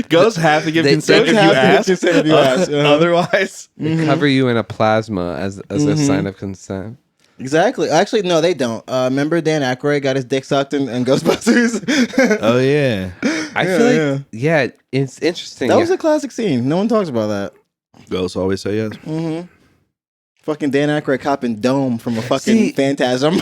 Ghosts have to give They- consent Ghosts if you have to give ask. consent if you ask. Otherwise, cover you in a plasma as a sign of consent. Exactly. Actually, no, they don't. Remember Dan Aykroyd got his dick sucked in Ghostbusters? oh yeah, I feel like yeah, it's interesting. That was a classic scene. No one talks about that. ghosts always say yes. Mm-hmm. Fucking Dan Aykroyd copping Dome from a fucking See- Phantasm.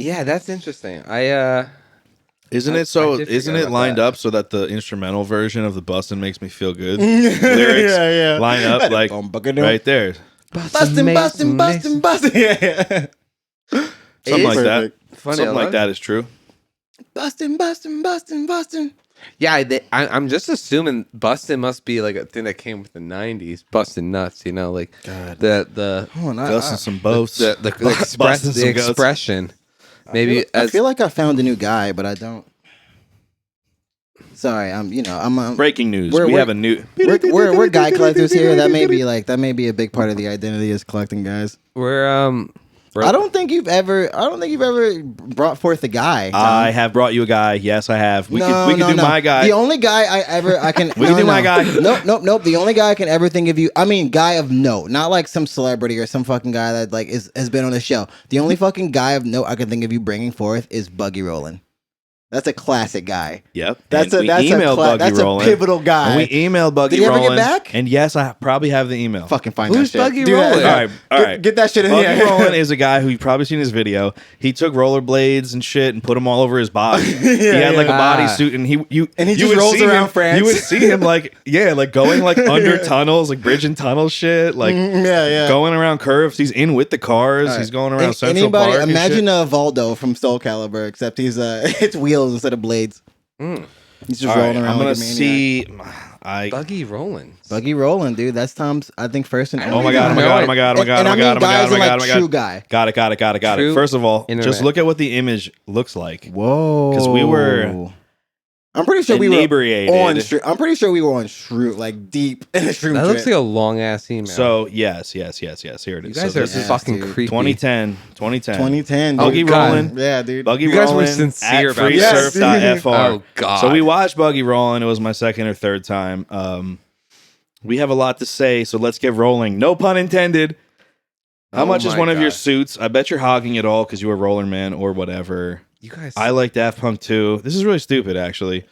Yeah, that's interesting. Isn't I it so? did Isn't forget it about lined that. up so that the instrumental version of the Bustin' makes me feel good? Lyrics line up like right there, Bustin'. Yeah. something like that. Perfect. Funny, Something like that is true. Bustin'. Yeah, I'm just assuming busting must be like a thing that came with the '90s. Busting nuts, you know, like God. the Hold on, Busting some boats. the some goats. expression. Maybe I as feel like I found a new guy, but I don't. Sorry, I'm Breaking news. We're- we we're- have a new. we're guy collectors here. That may be a big part of the identity is collecting guys. we're I don't think you've ever brought forth a guy. Tom. I have brought you a guy. Yes, I have. We could do no. my guy. The only guy I can We can do my guy. Nope. The only guy I can ever think of you. I mean, guy of note, not like some celebrity or some fucking guy that like has been on the show. The only fucking guy of note I can think of you bringing forth is Buggy Rolling. That's a classic guy. Yep. That's And we emailed Buggy that's a Rolling. pivotal guy. And we emailed Buggy Did he ever get Rolling. back? And yes, I probably have the email. Fucking find Who's that shit. Buggy Do that. Rolling? All right. Get that shit in Buggy here. Rolling is a guy who you've probably seen his video. He took rollerblades and shit and put them all over his body. he had like a bodysuit, and he just would rolls see around him, France. You would see him like going like under tunnels, like bridge and tunnel shit, like going around curves. He's in with the cars. He's going around Central Anybody Park. and imagine shit. Valdo from Soul Calibur, except he's it's wheels instead of blades. He's just All right, rolling around. I'm gonna like a maniac. see. Buggy Rolling. Buggy Rolling, dude. That's Tom's. I think first and Oh my god! Oh my god! Oh my god! Oh my god! And Oh I my god! mean Oh my god! guys Oh my are god! like Oh my god! true guy. Got it. True First of all, internet. just look at what the image looks like. Whoa. 'Cause we were I'm pretty sure inebriated. we were on. I'm pretty sure we were on shroom, like deep in the shroom. That looks trip. like a long ass email. So yes. Here it is. you guys so are this is fucking dude. creepy. 2010. 2010. Buggy dude. God. Rolling. Yeah, dude. Buggy You guys were Rolling sincere at about this. freesurf.fr. Oh god. So we watched Buggy Rolling. It was my second or third time. We have a lot to say, so let's get rolling. No pun intended. How Oh much is my one of your God. suits? I bet you're hogging it all because you were Roller Man or whatever. You guys. I like Daft Punk too. This is really stupid, actually.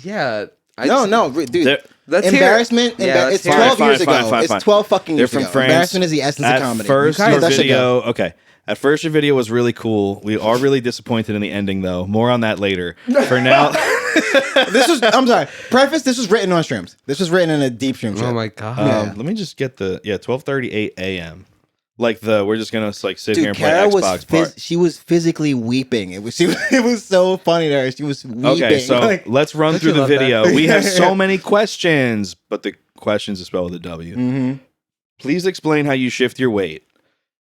Yeah. No, dude. They're- Let's hear it. Embarrassment. Yeah, it's let's hear 12 it. years ago. Fine. It's 12 fucking They're years from ago. France. Embarrassment is the essence At of comedy. first, You guys- your that shit go. video, okay. At first, your video was really cool. We are really disappointed in the ending, though. More on that later. For now, I'm sorry. Preface. This was written on shrooms. This was written in a deep shroom trip. Oh my god. let me just get 12:38 a.m. Like we're just gonna like sit here Dude, and play Kara Xbox part. she was physically weeping. It was so funny to her. She was weeping. Okay, so Like, let's run Don't through you the love that? video. We have so many questions, but the questions are spelled with a W. mhm. Please explain how you shift your weight.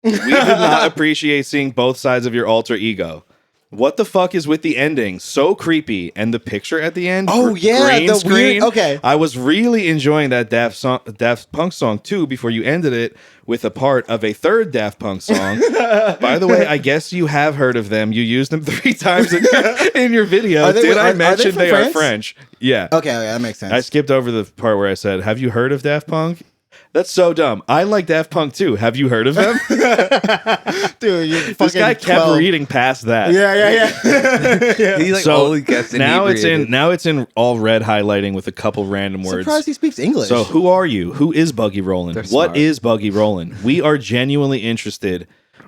We did not appreciate seeing both sides of your alter ego. What the fuck is with the ending? So creepy. And the picture at the end. Oh, yeah, green the screen. weird- okay. I was really enjoying that Daft Punk song too before you ended it with a part of a third Daft Punk song. By the way, I guess you have heard of them. You used them 3 times in your video. Are they- Did I are they mention from they are France? French? Yeah. Okay, that makes sense. I skipped over the part where I said, "Have you heard of Daft Punk?" That's so dumb. I like Daft Punk too. Have you heard of them? Dude, you This fucking guy kept 12. reading past that. Yeah. He like So only gets now inebriated. it's in all red highlighting with a couple random words. Surprised he speaks English. So who are you? Who is Buggy Rolling? They're What smart. is Buggy Rolling? We are genuinely interested.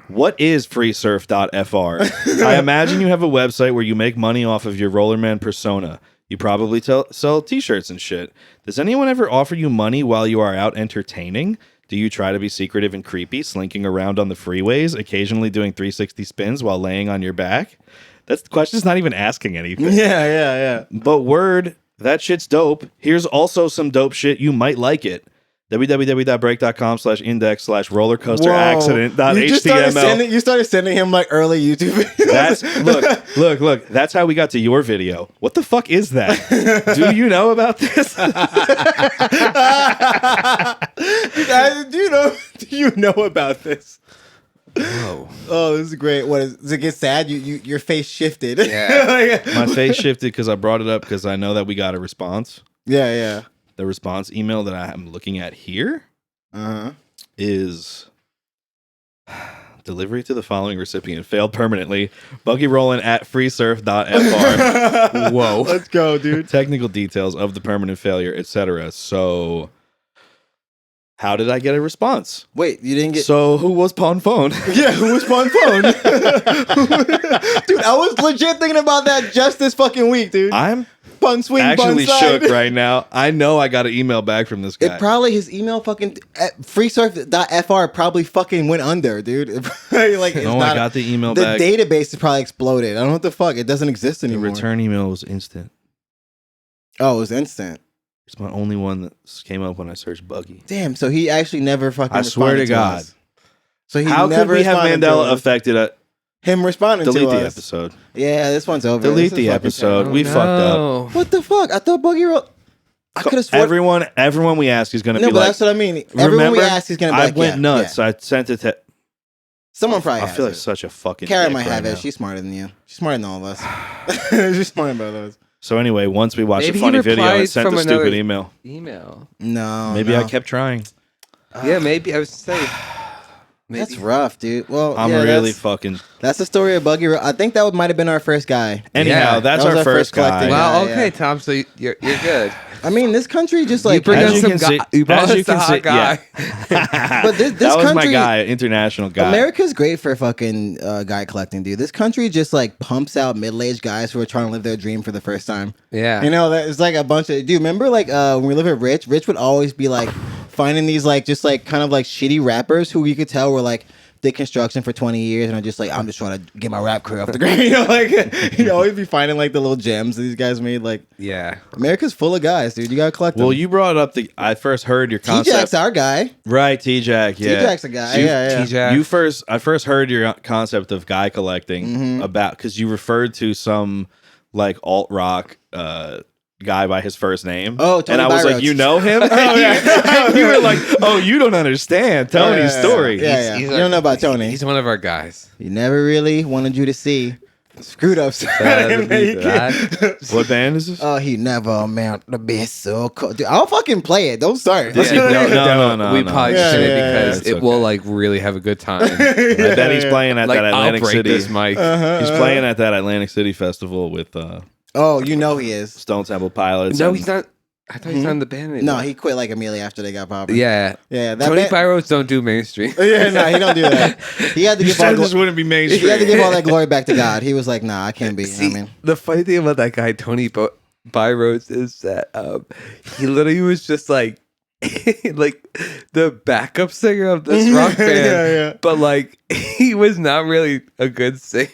What is freesurf.fr? I imagine you have a website where you make money off of your Rollerman persona. You probably sell t-shirts and shit. Does anyone ever offer you money while you are out entertaining? Do you try to be secretive and creepy, slinking around on the freeways, occasionally doing 360 spins while laying on your back? The question's not even asking anything. Yeah. But word, that shit's dope. Here's also some dope shit. You might like it. www.break.com/index/rollercoasteraccident.html. You started sending him like early YouTube videos. That's look. That's how we got to your video. What the fuck is that? Do you know about this? Do you know about this? Whoa. Oh, this is great. What is, does it get sad? Your face shifted. Yeah. My face shifted because I brought it up because I know that we got a response. Yeah. The response email that I am looking at here Uh-huh. is delivery to the following recipient failed permanently. Buggy Rolling at freesurf.fr. Whoa. Let's go, dude. Technical details of the permanent failure, etc. So, how did I get a response? Wait, you didn't get... So, who was Pawn Phone? Yeah, who was Pawn Phone? Dude, I was legit thinking about that just this fucking week, dude. I'm Pun swing, actually bun side. shook right now. I know I got an email back from this guy. It probably, his email fucking... freesurf.fr probably fucking went under, dude. Like, it's no, I got the email the back. database is probably exploded. I don't know what the fuck. It doesn't exist The anymore. return email was instant. Oh, it was instant. It's my only one that came up when I searched Buggy. Damn, so he actually never fucking I swear to responded God. us. So he How could never we have responded to Mandela us. affected it? Him responding Delete to the us. episode. Yeah, this one's over. Delete This is the fucking episode. terrible. We fucked up. What the fuck? I thought Buggy Roll. I could have sworn. Everyone we ask is going to No, be but like, that's what I mean. Everyone we remember? ask is gonna be I like, went yeah, nuts. yeah. I sent it to. Someone probably I has feel like it. such a fucking. Karen dick might right have now. it. She's smarter than you. She's smarter than all of us. She's smarter than both of us. So anyway, once we watched Maybe a he funny video, I replied sent from a stupid another- email. Email. No. Maybe no. I kept trying. Yeah, maybe. I was saying. Maybe. That's rough, dude. Well, I'm yeah, really that's, fucking. that's the story of Buggy. I think that might have been our first guy. Anyhow, Yeah, that's that was our our first first collecting guy. guy. Well, Yeah, okay, yeah. Tom. So you're good. I mean, this country just You like bring As us you some can guy. see- You brought as us you a can hot see- guy. But this that was my country- guy, international guy. America's great for fucking guy collecting, dude. This country just like pumps out middle-aged guys who are trying to live their dream for the first time. Yeah. You know, it's like a bunch of dude. Remember, like when we lived with Rich would always be like finding these like just like kind of like shitty rappers who you could tell were like did construction for 20 years and are just like I'm just trying to get my rap career off the ground. You know, like you always be finding like the little gems that these guys made. Like Yeah. America's full of guys, dude. You gotta collect them. Well, you brought up the. I first heard your T-Jack's concept. our guy. Right, T-Jack. Yeah, T-Jack's a guy. You- Yeah. T-Jack. I first heard your concept of guy collecting about because you referred to some like alt rock guy by his first name. Oh, Tony and I was Byroads. like, you know him? And you were like, oh, you don't understand Tony's story. Yeah. You don't know about Tony. He's one of our guys. He never really wanted you to see screwed up. What band is this? Oh, he never meant to be so cool. Dude, I'll fucking play it. Don't start. Listen, no. We probably Yeah, shouldn't yeah, because it's it okay. will like really have a good time. I bet he's playing at Like that I'll Atlantic break City. this mic. He's playing at that Atlantic City festival with Oh, you know he is. Stone Temple Pilots. No, and- he's not. I thought he's not in the band No, anymore. he quit like immediately after they got popular. Yeah. Yeah. Tony band- Byroads don't do mainstream. Yeah, no, he don't do that. He had to You give all said this wouldn't be he mainstream. had to give all that glory back to God. He was like, nah, I can't be. You know See, what I mean? the funny thing about that guy, Tony Byroads, is that he literally was just like like the backup singer of this rock band. Yeah. But like he he was not really a good singer.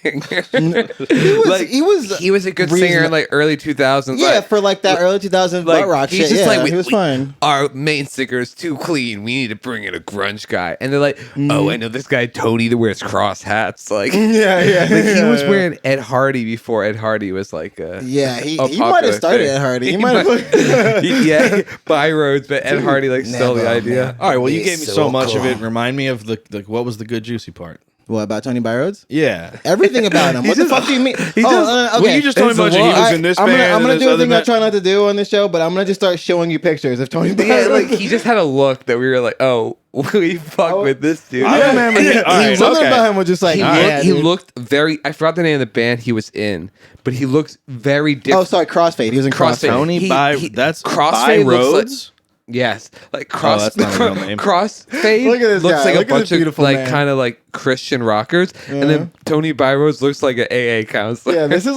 He was a good singer in like early 2000s. Yeah, like, for like that early 2000s like, butt rock he's shit. just Yeah, like, he was fine. Our main singer is too clean. We need to bring in a grunge guy. And they're like, oh, I know this guy Tony that wears cross hats. Like, yeah. Like he was wearing Ed Hardy before Ed Hardy was like he might have started Ed Hardy. He might have by roads, but Ed Hardy like stole the idea. man. All right, well, you gave me So so much of cool. it. Remind me of the what was the good juicy part? What about Tony Byroads? Yeah. Everything about him. What the fuck do you mean? Okay. Well, you just told me about he was in this I'm band. gonna and do this a thing other I try not to do on this show, but I'm gonna just start showing you pictures of Tony Byroads. Yeah, like he just had a look that we were like, oh, we fuck with this dude. I remember. All right, Something okay. about him was just like, He looked very. I forgot the name of the band he was in, but he looked very different. Oh, sorry, Crossfade. He was in Crossfade. Tony that's Crossfade by looks Roads. Yes, like cross. that's not a real name. Crossfade Look at this looks guy. like Look a at this bunch of beautiful like man. kind of like Christian rockers, and then Tony Byroads looks like an AA counselor. Yeah, this is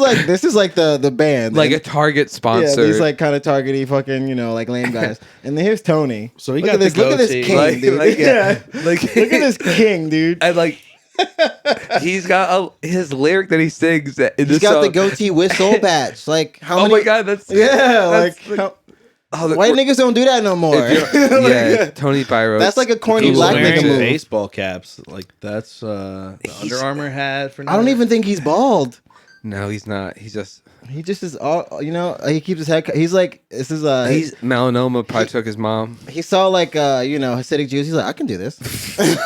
like the band, like a Target sponsor. Yeah, these like kind of targety fucking like lame guys. And then here's Tony. So he look got at this. the Look at this goatee. king, dude. Like, yeah. Like look at this king, dude. and like he's got his lyric that he sings. In He's this got the song. goatee with soul patch. Like how Oh many? my god, that's Yeah, that's like how, white niggas don't do that no more. yeah, Tony Byroads. That's like a corny He was black wearing nigga move. baseball caps. Like that's the Under Armour hat for. I don't even think he's bald. No, he's not. He's just He just is all he keeps his head cut. He's like this is he's melanoma. Probably took his mom. he saw like Hasidic Jews. He's like, I can do this.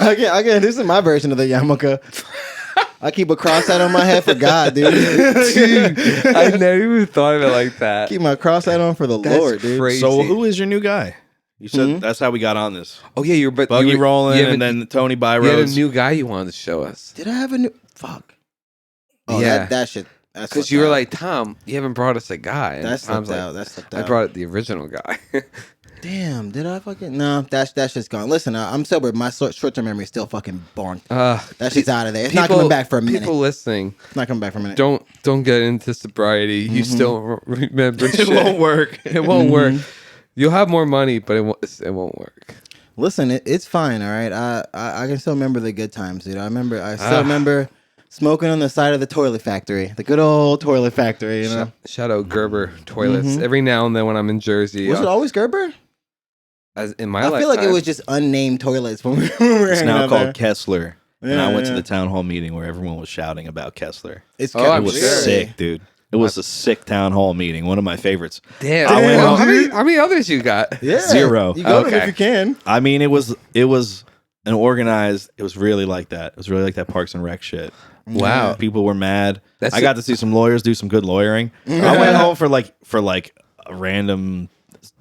I can. This is my version of the yarmulke. I keep a cross hat on my head for God, dude. I never even thought of it like that. Keep my cross hat on for the That's Lord, dude. crazy. So who is your new guy? You said that's how we got on this. Oh yeah, you're but Buggy you were, Rolling you have and a- then Tony you had a Byroads. new guy you wanted to show us. Did I have a new fuck? Oh Yeah. that shit. That's Because you were like, Tom, you haven't brought us a guy. And that's Tom's slipped like, out. That's slipped I out. brought the original guy. Damn, did I fucking no? That's just gone. Listen, I'm sober. My short-term memory is still fucking born. That shit's out of there. It's not coming back for a minute. People listening, It's not coming back for a minute. don't get into sobriety. You still remember It shit. won't work. It won't work. You'll have more money, but it won't work. Listen, it's fine. All right, I can still remember the good times, dude. I still remember smoking on the side of the toilet factory, the good old toilet factory. You know, Shoutout Gerber toilets. Every now and then when I'm in Jersey, was it always Gerber? as in my I feel like it lifetime. was just unnamed toilets when we were It's hanging now out called there. Kessler. And Yeah, I went to yeah. the town hall meeting where everyone was shouting about Kessler. It's Oh, I'm It was sure. sick, dude. It was a sick town hall meeting. One of my favorites. Damn. I went Well, home- how many others you got? Yeah, 0. You go to it Okay. if you can. I mean, it was an organized. It was really like that. It was really like that Parks and Rec shit. Wow. People were mad. That's I got to see some lawyers do some good lawyering. I went home for like a random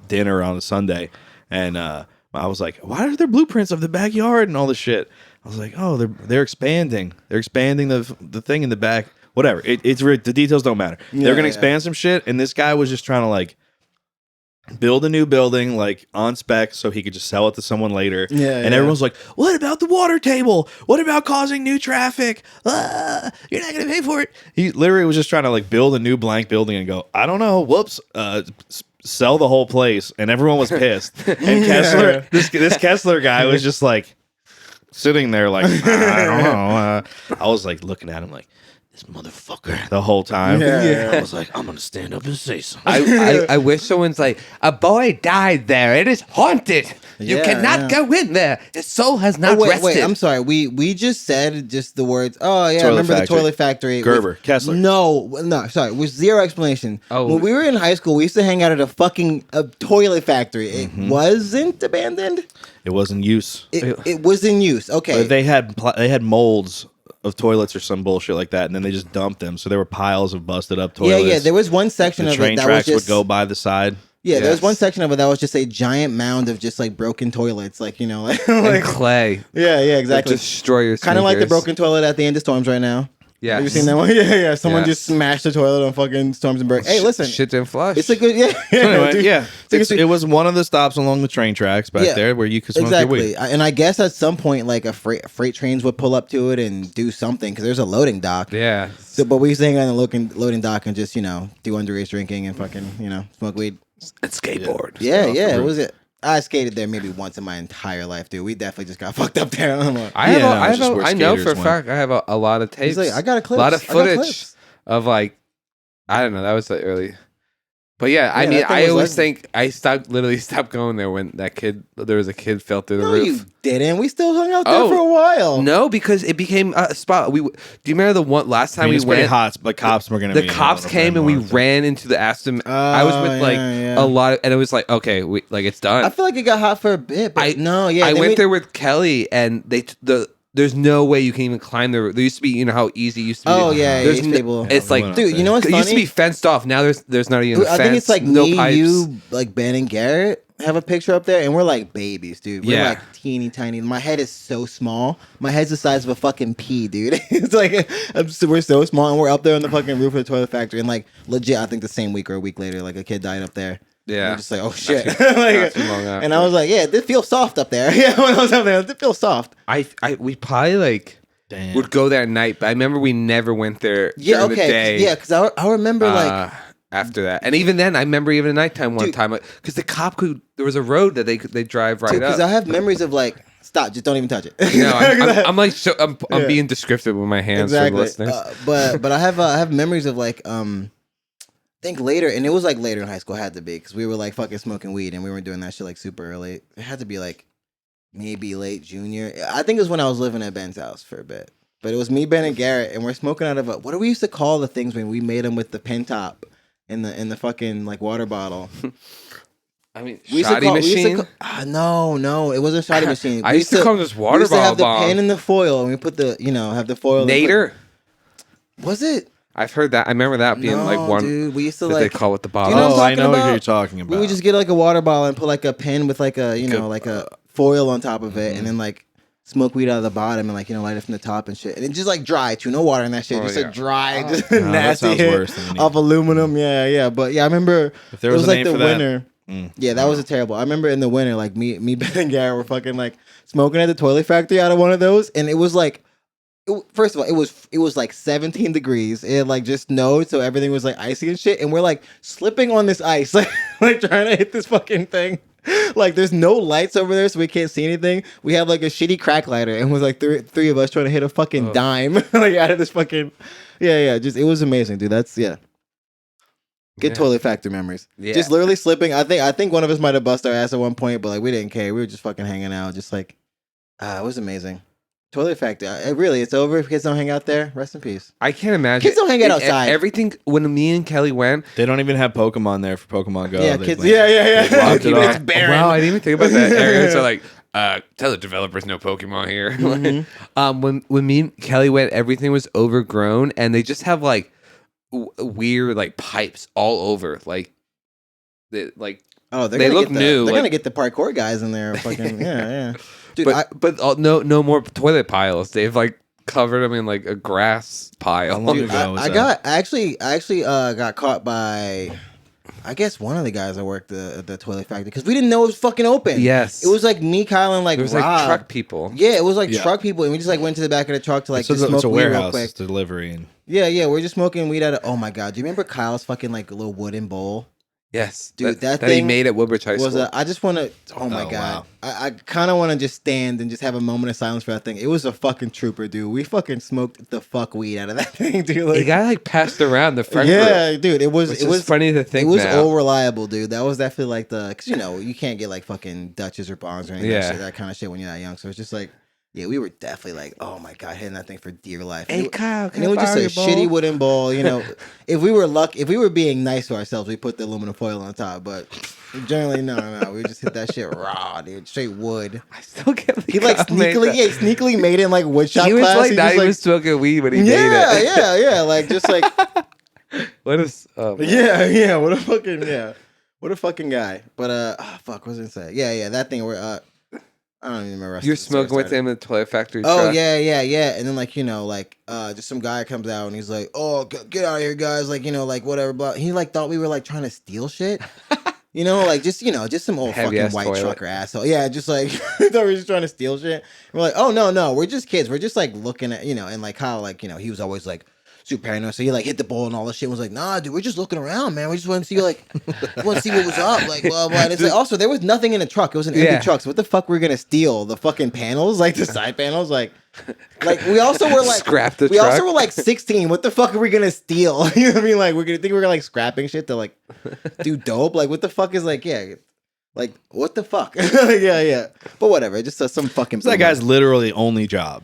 dinner on a Sunday, and I was like, "Why are there blueprints of the backyard and all this shit?" I was like, "Oh, they're expanding. They're expanding the thing in the back. Whatever. It's the details don't matter. They're gonna yeah. expand some shit." And this guy was just trying to like build a new building like on spec so he could just sell it to someone later. Yeah, and yeah. everyone's like, "What about the water table? What about causing new traffic? You're not gonna pay for it." He literally was just trying to like build a new blank building and go, "I don't know. Whoops. Sell the whole place." And everyone was pissed. And Kessler, this Kessler guy was just like sitting there like, "I don't know." I was like looking at him like, this motherfucker the whole time. Yeah. I was like, I'm gonna stand up and say something. I wish someone's like, a boy died there. It is haunted. You Yeah, cannot go in there. His soul has not Wait, rested. I'm sorry. We just said just the words. Oh yeah, Toilet remember factory. the toilet factory? Gerber, Kessler. No, sorry. With zero explanation. Oh. When we were in high school, we used to hang out at a toilet factory. It wasn't abandoned. It was in use. It was in use. Okay. But they had molds of toilets or some bullshit like that, and then they just dumped them. So there were piles of busted up toilets. yeah. There was one section the of it train that was tracks just would go by the side. Yeah, there was Yes. one section of it that was just a giant mound of just like broken toilets, like like, and clay. yeah, That exactly. destroy your Kind of like the sneakers. broken toilet at the end of Storms right now. Yeah. Have you seen that one? Yeah. Someone Yes. just smashed the toilet on fucking Storms and Burke. Hey, listen, Shit didn't flush. it's a good Anyway, dude. yeah, Seriously. it was one of the stops along the train tracks back Yeah, there where you could smoke your Exactly, weed. and I guess at some point, like a freight trains would pull up to it and do something because there's a loading dock. Yeah. So, but we used to hang out on the loading dock and just do underage drinking and fucking smoke weed. And skateboard. Yeah, off the yeah. roof. Was it? I skated there maybe once in my entire life, dude. We definitely just got fucked up there. I'm like, I know for a fact I have a lot of tapes. he's like, I got a clip. A lot of footage of like, I don't know. That was like early. But yeah, I mean, I always think I literally stopped going there when there was a kid fell through the No, roof. you didn't. We still hung out there for a while. No, because it became a spot. Do you remember the one last time we it's went? pretty hot, but cops were gonna. The cops came and we ran into the Aston. I was with a lot of, and it was like, okay, it's done. I feel like it got hot for a bit, but I went there with Kelly, and there's no way you can even climb the roof. There used to be, you know how easy it used to be. Oh yeah, there's people. It's like, dude, you know what's it funny? used to be fenced off. Now there's not even a fence. I think it's like no me, pipes. you, like Ben and Garrett have a picture up there, and we're like babies, dude. We're like teeny tiny. My head is so small. My head's the size of a fucking pea, dude. It's like we're so small, and we're up there on the fucking roof of the toilet factory, and like legit, I think the same week or a week later, like a kid died up there. Yeah, I'm just like, oh shit. And I was like, yeah, this feels soft up there. Yeah, when I was up there, it feels soft. We probably like. Damn. Would go there at night, but I remember we never went there during the day. Yeah, because I remember like after that, and even then, I remember even at nighttime one time because the cop there was a road that they drive right up. Because I have memories of like, stop, just don't even touch it. No, I'm being descriptive with my hands for the listeners. But I have memories of like I think later, and it was like later in high school, it had to be because we were like fucking smoking weed and we weren't doing that shit like super early. It had to be like. Maybe late junior. I think it was when I was living at Ben's house for a bit. But it was me, Ben, and Garrett, and we're smoking out of what do we used to call the things when we made them with the pen top in the fucking like water bottle? I mean, shoddy machine? No, it wasn't a shoddy machine. I used to call this water bottle. We used to have the pen and the foil, and we put have the foil. Nader? Was it? I've heard that. I remember that being like one. Dude, we used to they call it the bottle. You know I know what you're talking about. We would just get like a water bottle and put like a pen with like a like a foil on top of it, and then like smoke weed out of the bottom and like light it from the top and shit, and it just like dry too, no water in that shit, just a dry, just nasty hit of aluminum. But I remember if there was it was like the for winter. That was a terrible. I remember in the winter, like me, Ben, and Garrett were fucking like smoking at the toilet factory out of one of those, and it was like. First of all, it was like 17 degrees. It had like just snowed, so everything was like icy and shit. And we're like slipping on this ice, like trying to hit this fucking thing. Like there's no lights over there, so we can't see anything. We have like a shitty crack lighter, and was like three of us trying to hit a fucking dime, like out of this fucking. Just it was amazing, dude. That's Good toilet factory memories. Yeah. Just literally slipping. I think one of us might have busted our ass at one point, but like we didn't care. We were just fucking hanging out, just like it was amazing. Toilet factory. It's over if kids don't hang out there. Rest in peace. I can't imagine. Kids don't hang out outside. Everything, when me and Kelly went. They don't even have Pokemon there for Pokemon Go. Yeah, kids. It's barren. Wow, I didn't even think about that area. So like, tell the developers no Pokemon here. Mm-hmm. When me and Kelly went, everything was overgrown, and they just have like weird like pipes all over. Like, they look new. They're gonna get the parkour guys in there. Fucking yeah. Dude, but no more toilet piles. They've like covered them in like a grass pile. Dude, I actually got caught by, I guess one of the guys that worked at the toilet factory because we didn't know it was fucking open. Yes, it was like me, Kyle, and like it was Rob. like truck people. Yeah, it was like truck people, and we just like went to the back of the truck to like just smoke a weed warehouse real quick. delivery and we're just smoking weed out of. Oh my god, do you remember Kyle's fucking like little wooden bowl? Yes, dude, that thing he made at Woodbridge High School. I just want to. Oh my god, wow. I kind of want to just stand and just have a moment of silence for that thing. It was a fucking trooper, dude. We fucking smoked the fuck weed out of that thing, dude. Like, it got like passed around the front. Yeah, dude. It was funny to think. It was all reliable, dude. That was definitely like because you can't get like fucking Dutches or bongs or anything that kind of shit when you're that young. So it's just like. Yeah, we were definitely like, oh my god, hitting that thing for dear life. Hey, Kyle, and it was just a shitty wooden bowl. If we were being nice to ourselves, we put the aluminum foil on top. But generally, no, we just hit that shit raw, dude, straight wood. I still get. He like sneakily made it in like wood shop he was class. Like, not even smoking weed when he made it. Yeah, like just like. What is? What a fucking guy. But what was I gonna say? Yeah, that thing where I don't even remember. You're smoking with him in the toilet factory. Oh yeah. And then just some guy comes out and he's like, "Oh, get out of here, guys!" Like whatever. Blah. He thought we were like trying to steal shit. Just some old heavy fucking white toilet. trucker asshole. Yeah, just like thought we were just trying to steal shit. And we're like, "Oh no, we're just kids. We're just like looking at and like how he was always like." super paranoid. So he like hit the bowl and all this shit. Was like, nah, dude, we're just looking around, man. We just want to see want to see what was up, like blah blah. And it's like, also there was nothing in the truck. It was an empty truck. So what the fuck were we gonna steal? The fucking panels, like the side panels, like we also were like scrap the we truck. also were like 16. What the fuck are we gonna steal? You know what I mean? Like we're gonna think we're like scrapping shit to like do dope. Like what the fuck is like like what the fuck? yeah. But whatever. Just some fucking. That guy's literally only job.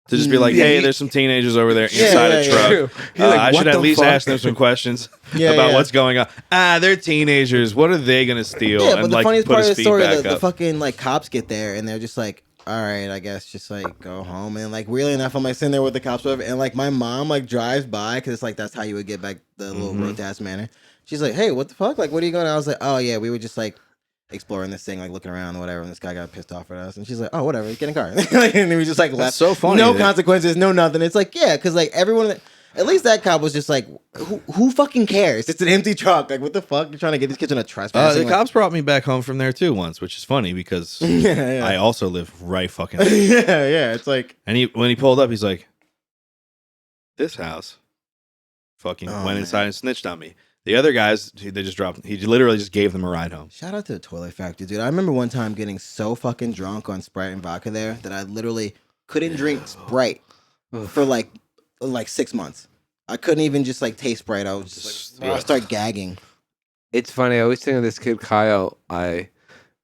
To just be like, hey, there's some teenagers over there inside a truck. I should at least ask them some questions about what's going on. They're teenagers. What are they going to steal? Yeah, but and the like funniest put part of his the feet story, back the up. fucking like cops get there and they're just like, all right, I guess just like go home. And like really enough, I'm like sitting there with the cops, whatever, and like my mom like drives by because it's like that's how you would get back the little road ass manor. She's like, hey, what the fuck? Like, what are you going? I was like, oh yeah, we were just like exploring this thing, like looking around or whatever, and this guy got pissed off at us, and she's like, "Oh, whatever, get in the car." Like, and we just like left. That's so funny. No consequences, no nothing. It's like, yeah, because like everyone, at least that cop was just like, who fucking cares? It's an empty truck. Like, what the fuck? You're trying to get these kids on a trespass? The cops brought me back home from there too once, which is funny because I also live right fucking. yeah. It's like, and when he pulled up, he's like, "This house." Fucking went inside and snitched on me. The other guys, they just dropped. He literally just gave them a ride home. Shout out to the Toilet Factory, dude. I remember one time getting so fucking drunk on Sprite and vodka there that I literally couldn't drink Sprite for like 6 months. I couldn't even just like taste Sprite. I was just like, I start gagging. It's funny. I always think of this kid Kyle I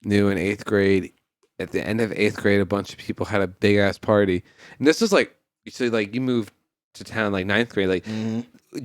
knew in 8th grade. At the end of 8th grade, a bunch of people had a big ass party, and this was like, so like you moved to town like 9th grade, like.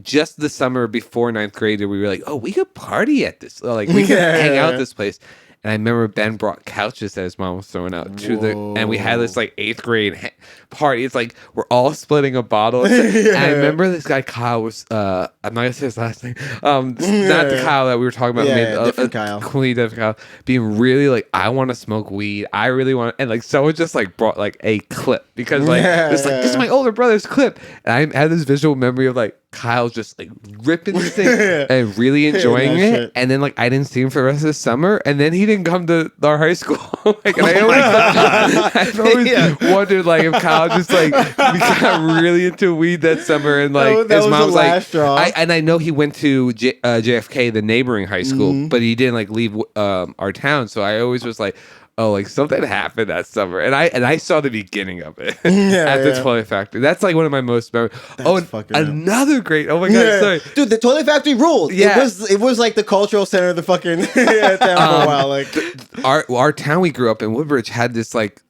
Just the summer before 9th grade, we were like, oh, we could party at this. Like, we could hang out at this place. And I remember Ben brought couches that his mom was throwing out and we had this like 8th grade party. It's like we're all splitting a bottle. And I remember this guy Kyle was I'm not gonna say his last name. Not the Kyle that we were talking about. Different Kyle. Completely different Kyle. Being really like, I want to smoke weed. I really want, and like someone just like brought like a clip because like it's like, this is my older brother's clip, and I had this visual memory of like Kyle's just like ripping this thing and really enjoying it. Shit. And then like I didn't see him for the rest of the summer, and then he didn't come to our high school. Like, and I always wondered like if Kyle just like got really into weed that summer, and like that his was mom the was last straw. I know he went to JFK, the neighboring high school, but he didn't like leave our town. So I always was like, oh, like something happened that summer, and I saw the beginning of it at the Toilet Factory. That's like one of my most memorable. And another great. Oh my god, sorry, dude, the Toilet Factory ruled. Yeah. It was like the cultural center of the fucking town for a while. Like our town we grew up in, Woodbridge, had this like.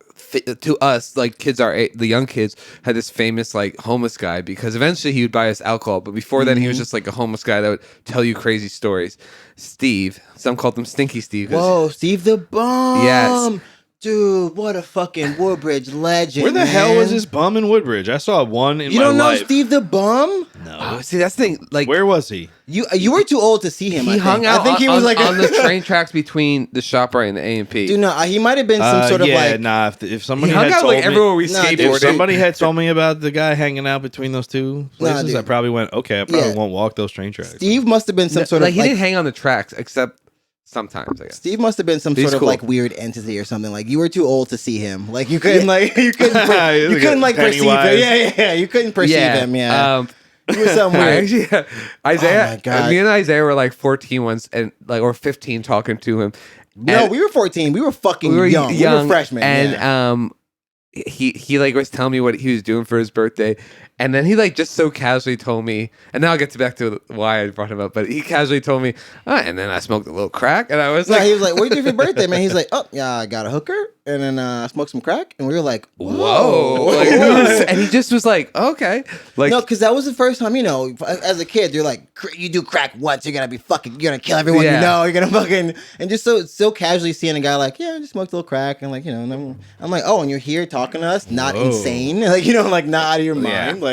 To us, like kids, the young kids had this famous like homeless guy, because eventually he would buy us alcohol, but before then he was just like a homeless guy that would tell you crazy stories. Steve, some called him Stinky Steve. Whoa, Steve the Bum. Yes. Dude, what a fucking Woodbridge legend. Where the hell was this bum in Woodbridge? I saw one in my life. You don't know Steve the Bum? No. See, that's the thing. Like, where was he? You were too old to see him. He I think. hung out. I think he was like on the train tracks between the ShopRite and the A&P. Dude, no, he might have been some sort of like. Nah. If somebody He hung had out told like me, everywhere we Nah, dude. if skateboarded. somebody had told me about the guy hanging out between those two places, dude. I probably went, okay, I probably won't walk those train tracks. Steve must have been some sort like of he like. didn't hang on the tracks except sometimes. I guess Steve must have been some He's sort of cool. like weird entity or something. Like you were too old to see him. Like you couldn't like you couldn't like perceive him. Yeah. You couldn't perceive him. Yeah. It was something weird. Isaiah, Oh my God. me and Isaiah were like 14 once, and like or 15 talking to him. No, And we were 14. We were fucking young. We were freshmen. and yeah. he like was telling me what he was doing for his birthday, and then he like just so casually told me, and now I'll get back to why I brought him up, but he casually told me, and then I smoked a little crack, and I was No, like, he was like, "What do you do for your birthday, man?" He's like, "Oh, yeah, I got a hooker, and then I smoked some crack," and we were like, whoa, like, and he just was like, okay, like no, because that was the first time, you know, as a kid, you're like, you do crack once, you're gonna kill everyone you know, you're gonna fucking, and just so casually seeing a guy like, yeah, I just smoked a little crack, and like, you know, and I'm like, oh, and you're here talking to us, not insane, like, you know, like not out of your mind, like.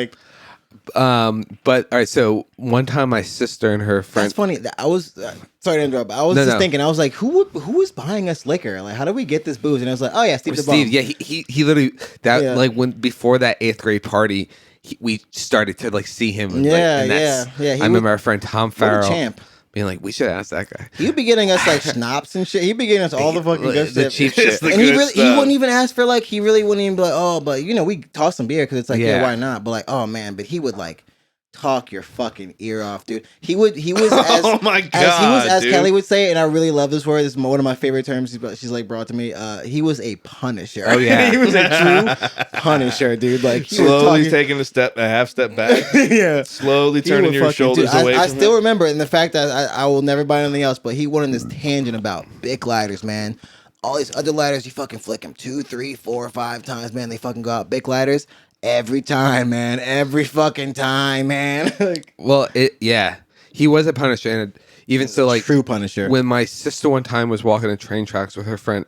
But all right, so one time my sister and her friend. That's funny. I was sorry to interrupt. But I was thinking. I was like, who is buying us liquor? Like, how do we get this booze? And I was like, oh yeah, Steve the Bum. Yeah, he literally like when before that 8th grade party, we started to like see him. Yeah, I remember our friend Tom Farrell. What a champ. Being like, we should ask that guy. He'd be getting us like schnapps and shit. He'd be getting us all the fucking good the shit. cheap shit. And he wouldn't even ask for like, he really wouldn't even be like, oh, but you know, we toss some beer because it's like, yeah, why not? But like, oh man, but he would like talk your fucking ear off, dude. He was as Oh my God, as dude. Kelly would say, and I really love this word. This is one of my favorite terms. She's like brought to me. He was a punisher. Oh, yeah. He was a true punisher, dude. Like he was Slowly talking- taking a half step back. yeah. Slowly He turning would your fucking- shoulders dude, away I from still it. remember it, and the fact that I will never buy anything else, but he went on this tangent about Bic lighters, man. All these other lighters, you fucking flick them 2, 3, 4, 5 times, man. They fucking go out. Bic lighters, every time, man. Every fucking time, man. Like, Well, he was a punisher, and even so, like true punisher. when my sister one time was walking on train tracks with her friend,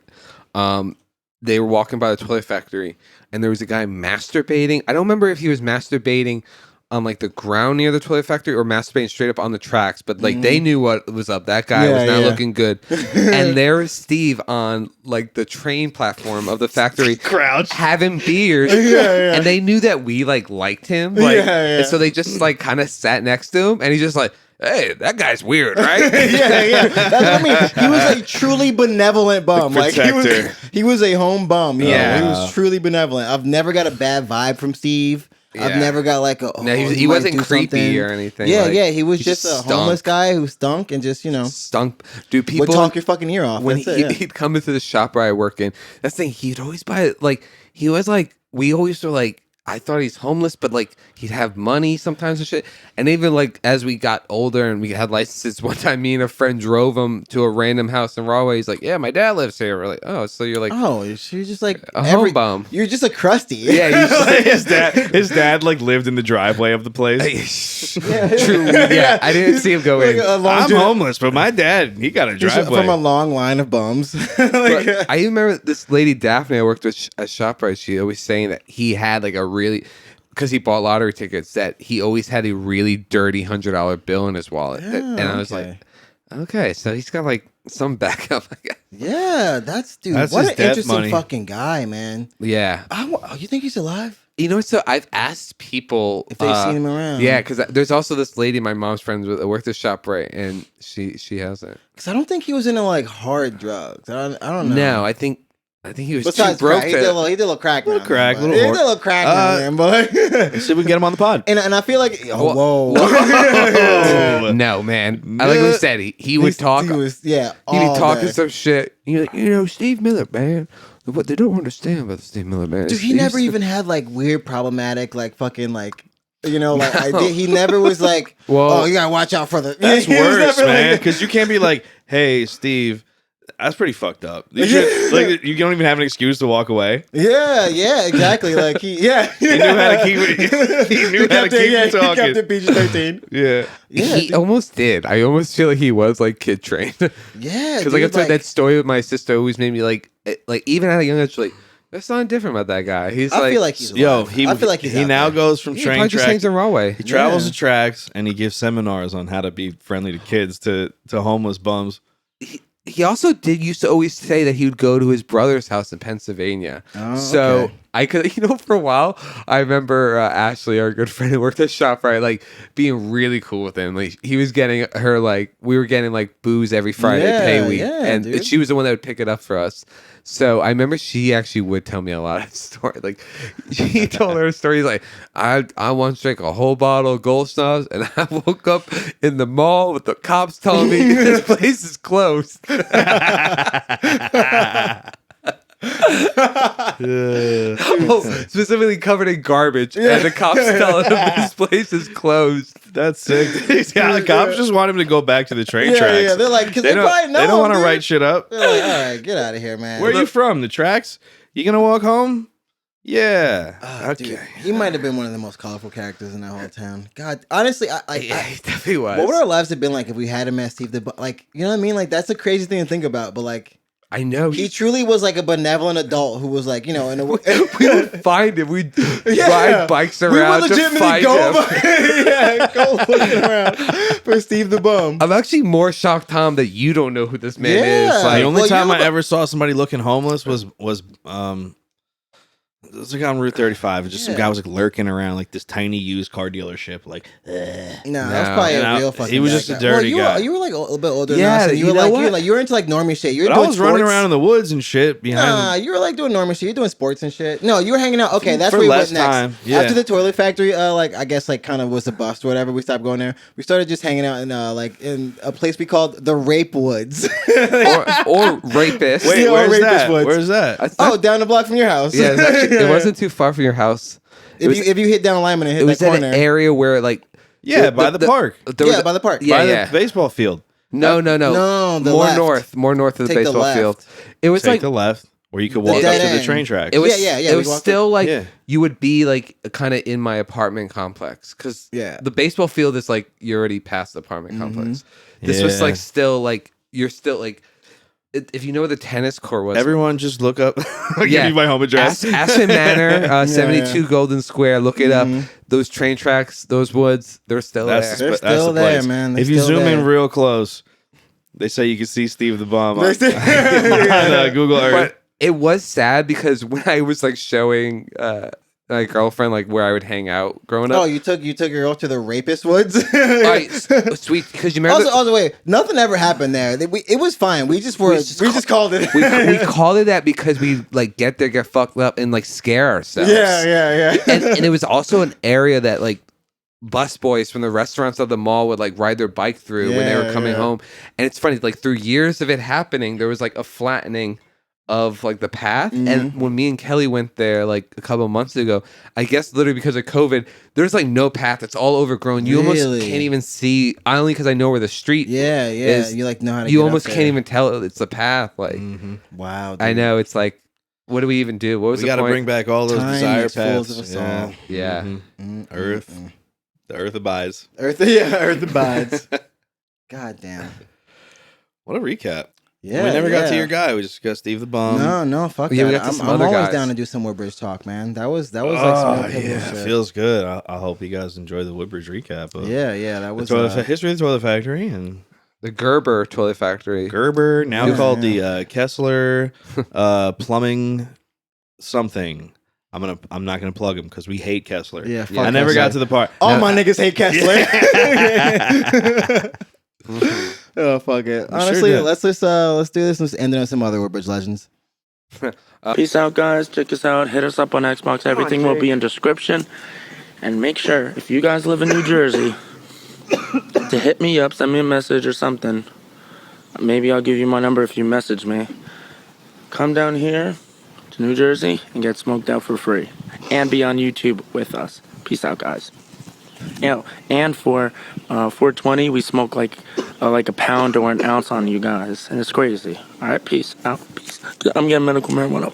they were walking by the toy factory, and there was a guy masturbating. I don't remember if he was masturbating on like the ground near the toy factory or masturbating straight up on the tracks, but like they knew what was up. That guy was not looking good. And there was Steve on like the train platform of the factory Crouch. having beers. And they knew that we like liked him. Like, and so they just like kind of sat next to him, and he's just like, hey, that guy's weird, right? yeah. That's what I mean. He was a truly benevolent bum. Like protector. he was a home bum. Yeah. He was truly benevolent. I've never got a bad vibe from Steve. I've Yeah. never got like a. No, he he might wasn't do creepy something. or anything. Yeah, like, he was he just a stunk. homeless guy who stunk and just Stunk. Dude, people would talk your fucking ear off. when That's it, yeah. he'd come into the shop where I work in. That's the thing. He'd always buy like he was like we always were like I thought he's homeless, but like he'd have money sometimes and shit. And even like as we got older and we had licenses, one time me and a friend drove him to a random house in Rahway. He's like, "Yeah, my dad lives here." We're like, "Oh, so you're like Oh, you're just like a home bum?" You're just a crusty. Yeah, he's his dad like lived in the driveway of the place. True. Yeah, I didn't see him go Like in. a long I'm journey- homeless, but my dad, he got a just driveway. from a long line of bums. But I remember this lady Daphne I worked with at ShopRite. She always saying that he had like a really, because he bought lottery tickets, that he always had a really dirty $100 bill in his wallet. And I was like, okay, so he's got like some backup. I guess. Yeah, that's That's what his an death interesting money. fucking guy, man. Yeah. You think he's alive? You know what? So I've asked people If they've seen him around. Yeah, because there's also this lady my mom's friends with that worked at ShopRite, and she hasn't. Because I don't think he was into like hard drugs. I don't know. No, I think he was Besides too broke. crack, he did a little crack. Little now and crack, then, but- little he did a little crack now and then, but Let's see if we can get him on the pod. and I feel like whoa. No, man. I like we said, he would talk. He was He'd be all talking day. some shit. You're like, Steve Miller, man. What they don't understand about Steve Miller, man. Dude, is he never Steve's- even had like weird problematic like fucking like he never was like, Well, oh, you gotta watch out for the. That's He was worse, never man. like- Because you can't be like, "Hey, Steve, that's pretty fucked up." You should- like, you don't even have an excuse to walk away. yeah, exactly. Like he He knew how to keep it. He knew how to keep it He kept talking. it PG-13. Yeah. Yeah, he almost did. I almost feel like he was like kid trained. yeah. Because like I dude, told that story with my sister always made me like even at a young age, like there's something different about that guy. He's I like, feel like he's Yo, alive. I feel like he out now there. goes from he train probably just hangs track. in Rahway. He travels Yeah. the tracks and he gives seminars on how to be friendly to kids, to homeless bums. He also used to always say that he would go to his brother's house in Pennsylvania. Oh, So okay. I could, for a while, I remember Ashley, our good friend who worked at ShopRite, like being really cool with him. Like he was getting her, like we were getting like booze every Friday pay week, and dude. she was the one that would pick it up for us. So I remember she actually would tell me a lot of stories. Like she told her stories like I once drank a whole bottle of Gold Snobs and I woke up in the mall with the cops telling me this place is closed. Specifically covered in garbage, and the cops telling him this place is closed. That's sick. Yeah, the cops just want him to go back to the train tracks. Yeah, they're like, because They they don't, probably know they don't him, want to dude. write shit up. They're like, all right, get out of here, man. Where are you from? The tracks? You gonna walk home? Yeah. Okay. Dude, he might have been one of the most colorful characters in that whole town. God, honestly, Yeah, he definitely was. what would our lives have been like if we had him as Steve the like? You know what I mean? Like that's a crazy thing to think about, but like I know he truly was like a benevolent adult who was like, you know, in a way. we would find him. We'd ride bikes We would around to legitimately find go, him. go looking around for Steve the Bum. I'm actually more shocked, Tom, that you don't know who this man Yeah. is. Like, The only well, time you- I ever saw somebody looking homeless was It was like on Route 35. Just some Yeah. guy was like lurking around like this tiny used car dealership. Like, No, that was No. probably And a I- real fucking. he was bad just a guy. dirty well, guy. You were like a little bit older Yeah, than us, and you you were know like you were into like normie shit. You were but I doing was running sports. around in the woods and shit behind. Nah, you were like doing normie shit. You're doing sports and shit. No, you were hanging out. Okay, that's For where we less went next. time, yeah. After the toilet factory, like I guess like kind of was a bust or whatever. We stopped going there. We started just hanging out in like in a place we called the Rape Woods. or rapist. Wait, Still where's rapist that? woods. Where's that? That's Oh, not- down the block from your house. yeah, it's actually, Yeah. it wasn't too far from your house. If you hit down Lyman and hit It was that in corner, an area where like Yeah, by the park. there was yeah, a- by the park. Yeah, by yeah. the baseball field. No, No, the more left. more north of the Take the baseball left. field. It was Take like the left, where you could The walk up dead to the end. train tracks. it was. Yeah, It we was walked still like Yeah. you would be like kind of in my apartment complex because Yeah. the baseball field is like you're already past the apartment complex. This was Yeah. like still like you're still like if you know where the tennis court was. Everyone just look up. I'll give Yeah. you my home address. Aspen Manor, 72 yeah. Golden Square. Look it up. Mhm. Those train tracks, those woods, they're still That's there. They're the, that's still the there, place. man. They're If you still zoom in there. real close, they say you can see Steve the Bum on, They're still- on Google Earth. But it was sad because when I was like showing my girlfriend like where I would hang out growing Oh, up. you took your girl to the Rapist Woods. Sweet, because you remember Also, wait, nothing ever happened there. It was fine. We just called it. we called it that because we like get there, get fucked up, and like scare ourselves. yeah. and it was also an area that like bus boys from the restaurants of the mall would like ride their bike through when they were Yeah, coming yeah. home. And it's funny, like through years of it happening, there was like a flattening of like the path. Mm-hmm. And when me and Kelly went there like a couple of months ago, I guess literally because of COVID, there's like no path. It's all overgrown. You almost Really? can't even see. Only because I know where the street. Yeah. is- You like know how to. You get almost up can't there. even tell it's a path. Like Wow. I dude. know it's like, what do we even do? What was We the got to point? bring back all those Time desire is full paths. of us Yeah. all. Yeah. Earth. The Earth abides. Earth. Yeah. Earth abides. God damn. What a recap. Yeah. we never got to yeah. your guy. We just got Steve the Bum. No, fuck Yeah, we that. got to some I'm other always guys. down to do some Woodbridge talk, man. That was like Oh, some real pivotal yeah, shit. feels good. I hope you guys enjoy the Woodbridge recap. Of Yeah, that the was. history of the Toilet Factory and The Gerber Toilet Factory. Gerber, now Yeah, called yeah. the Kessler Plumbing something. I'm not gonna plug him because we hate Kessler. Yeah, fuck I never got Kessler. to the part. All No. my niggas hate Kessler. Oh fuck it. sure Honestly, did. let's do this and just end it on some other Woodbridge legends. Peace out, guys. Check us out. Hit us up on Xbox. Everything will be in description. And make sure, if you guys live in New Jersey, to hit me up, send me a message or something. Maybe I'll give you my number if you message me. Come down here to New Jersey and get smoked out for free. And be on YouTube with us. Peace out, guys. And for 420, we smoke like a pound or an ounce on you guys. And it's crazy. All right, peace out. Peace. I'm getting medical marijuana.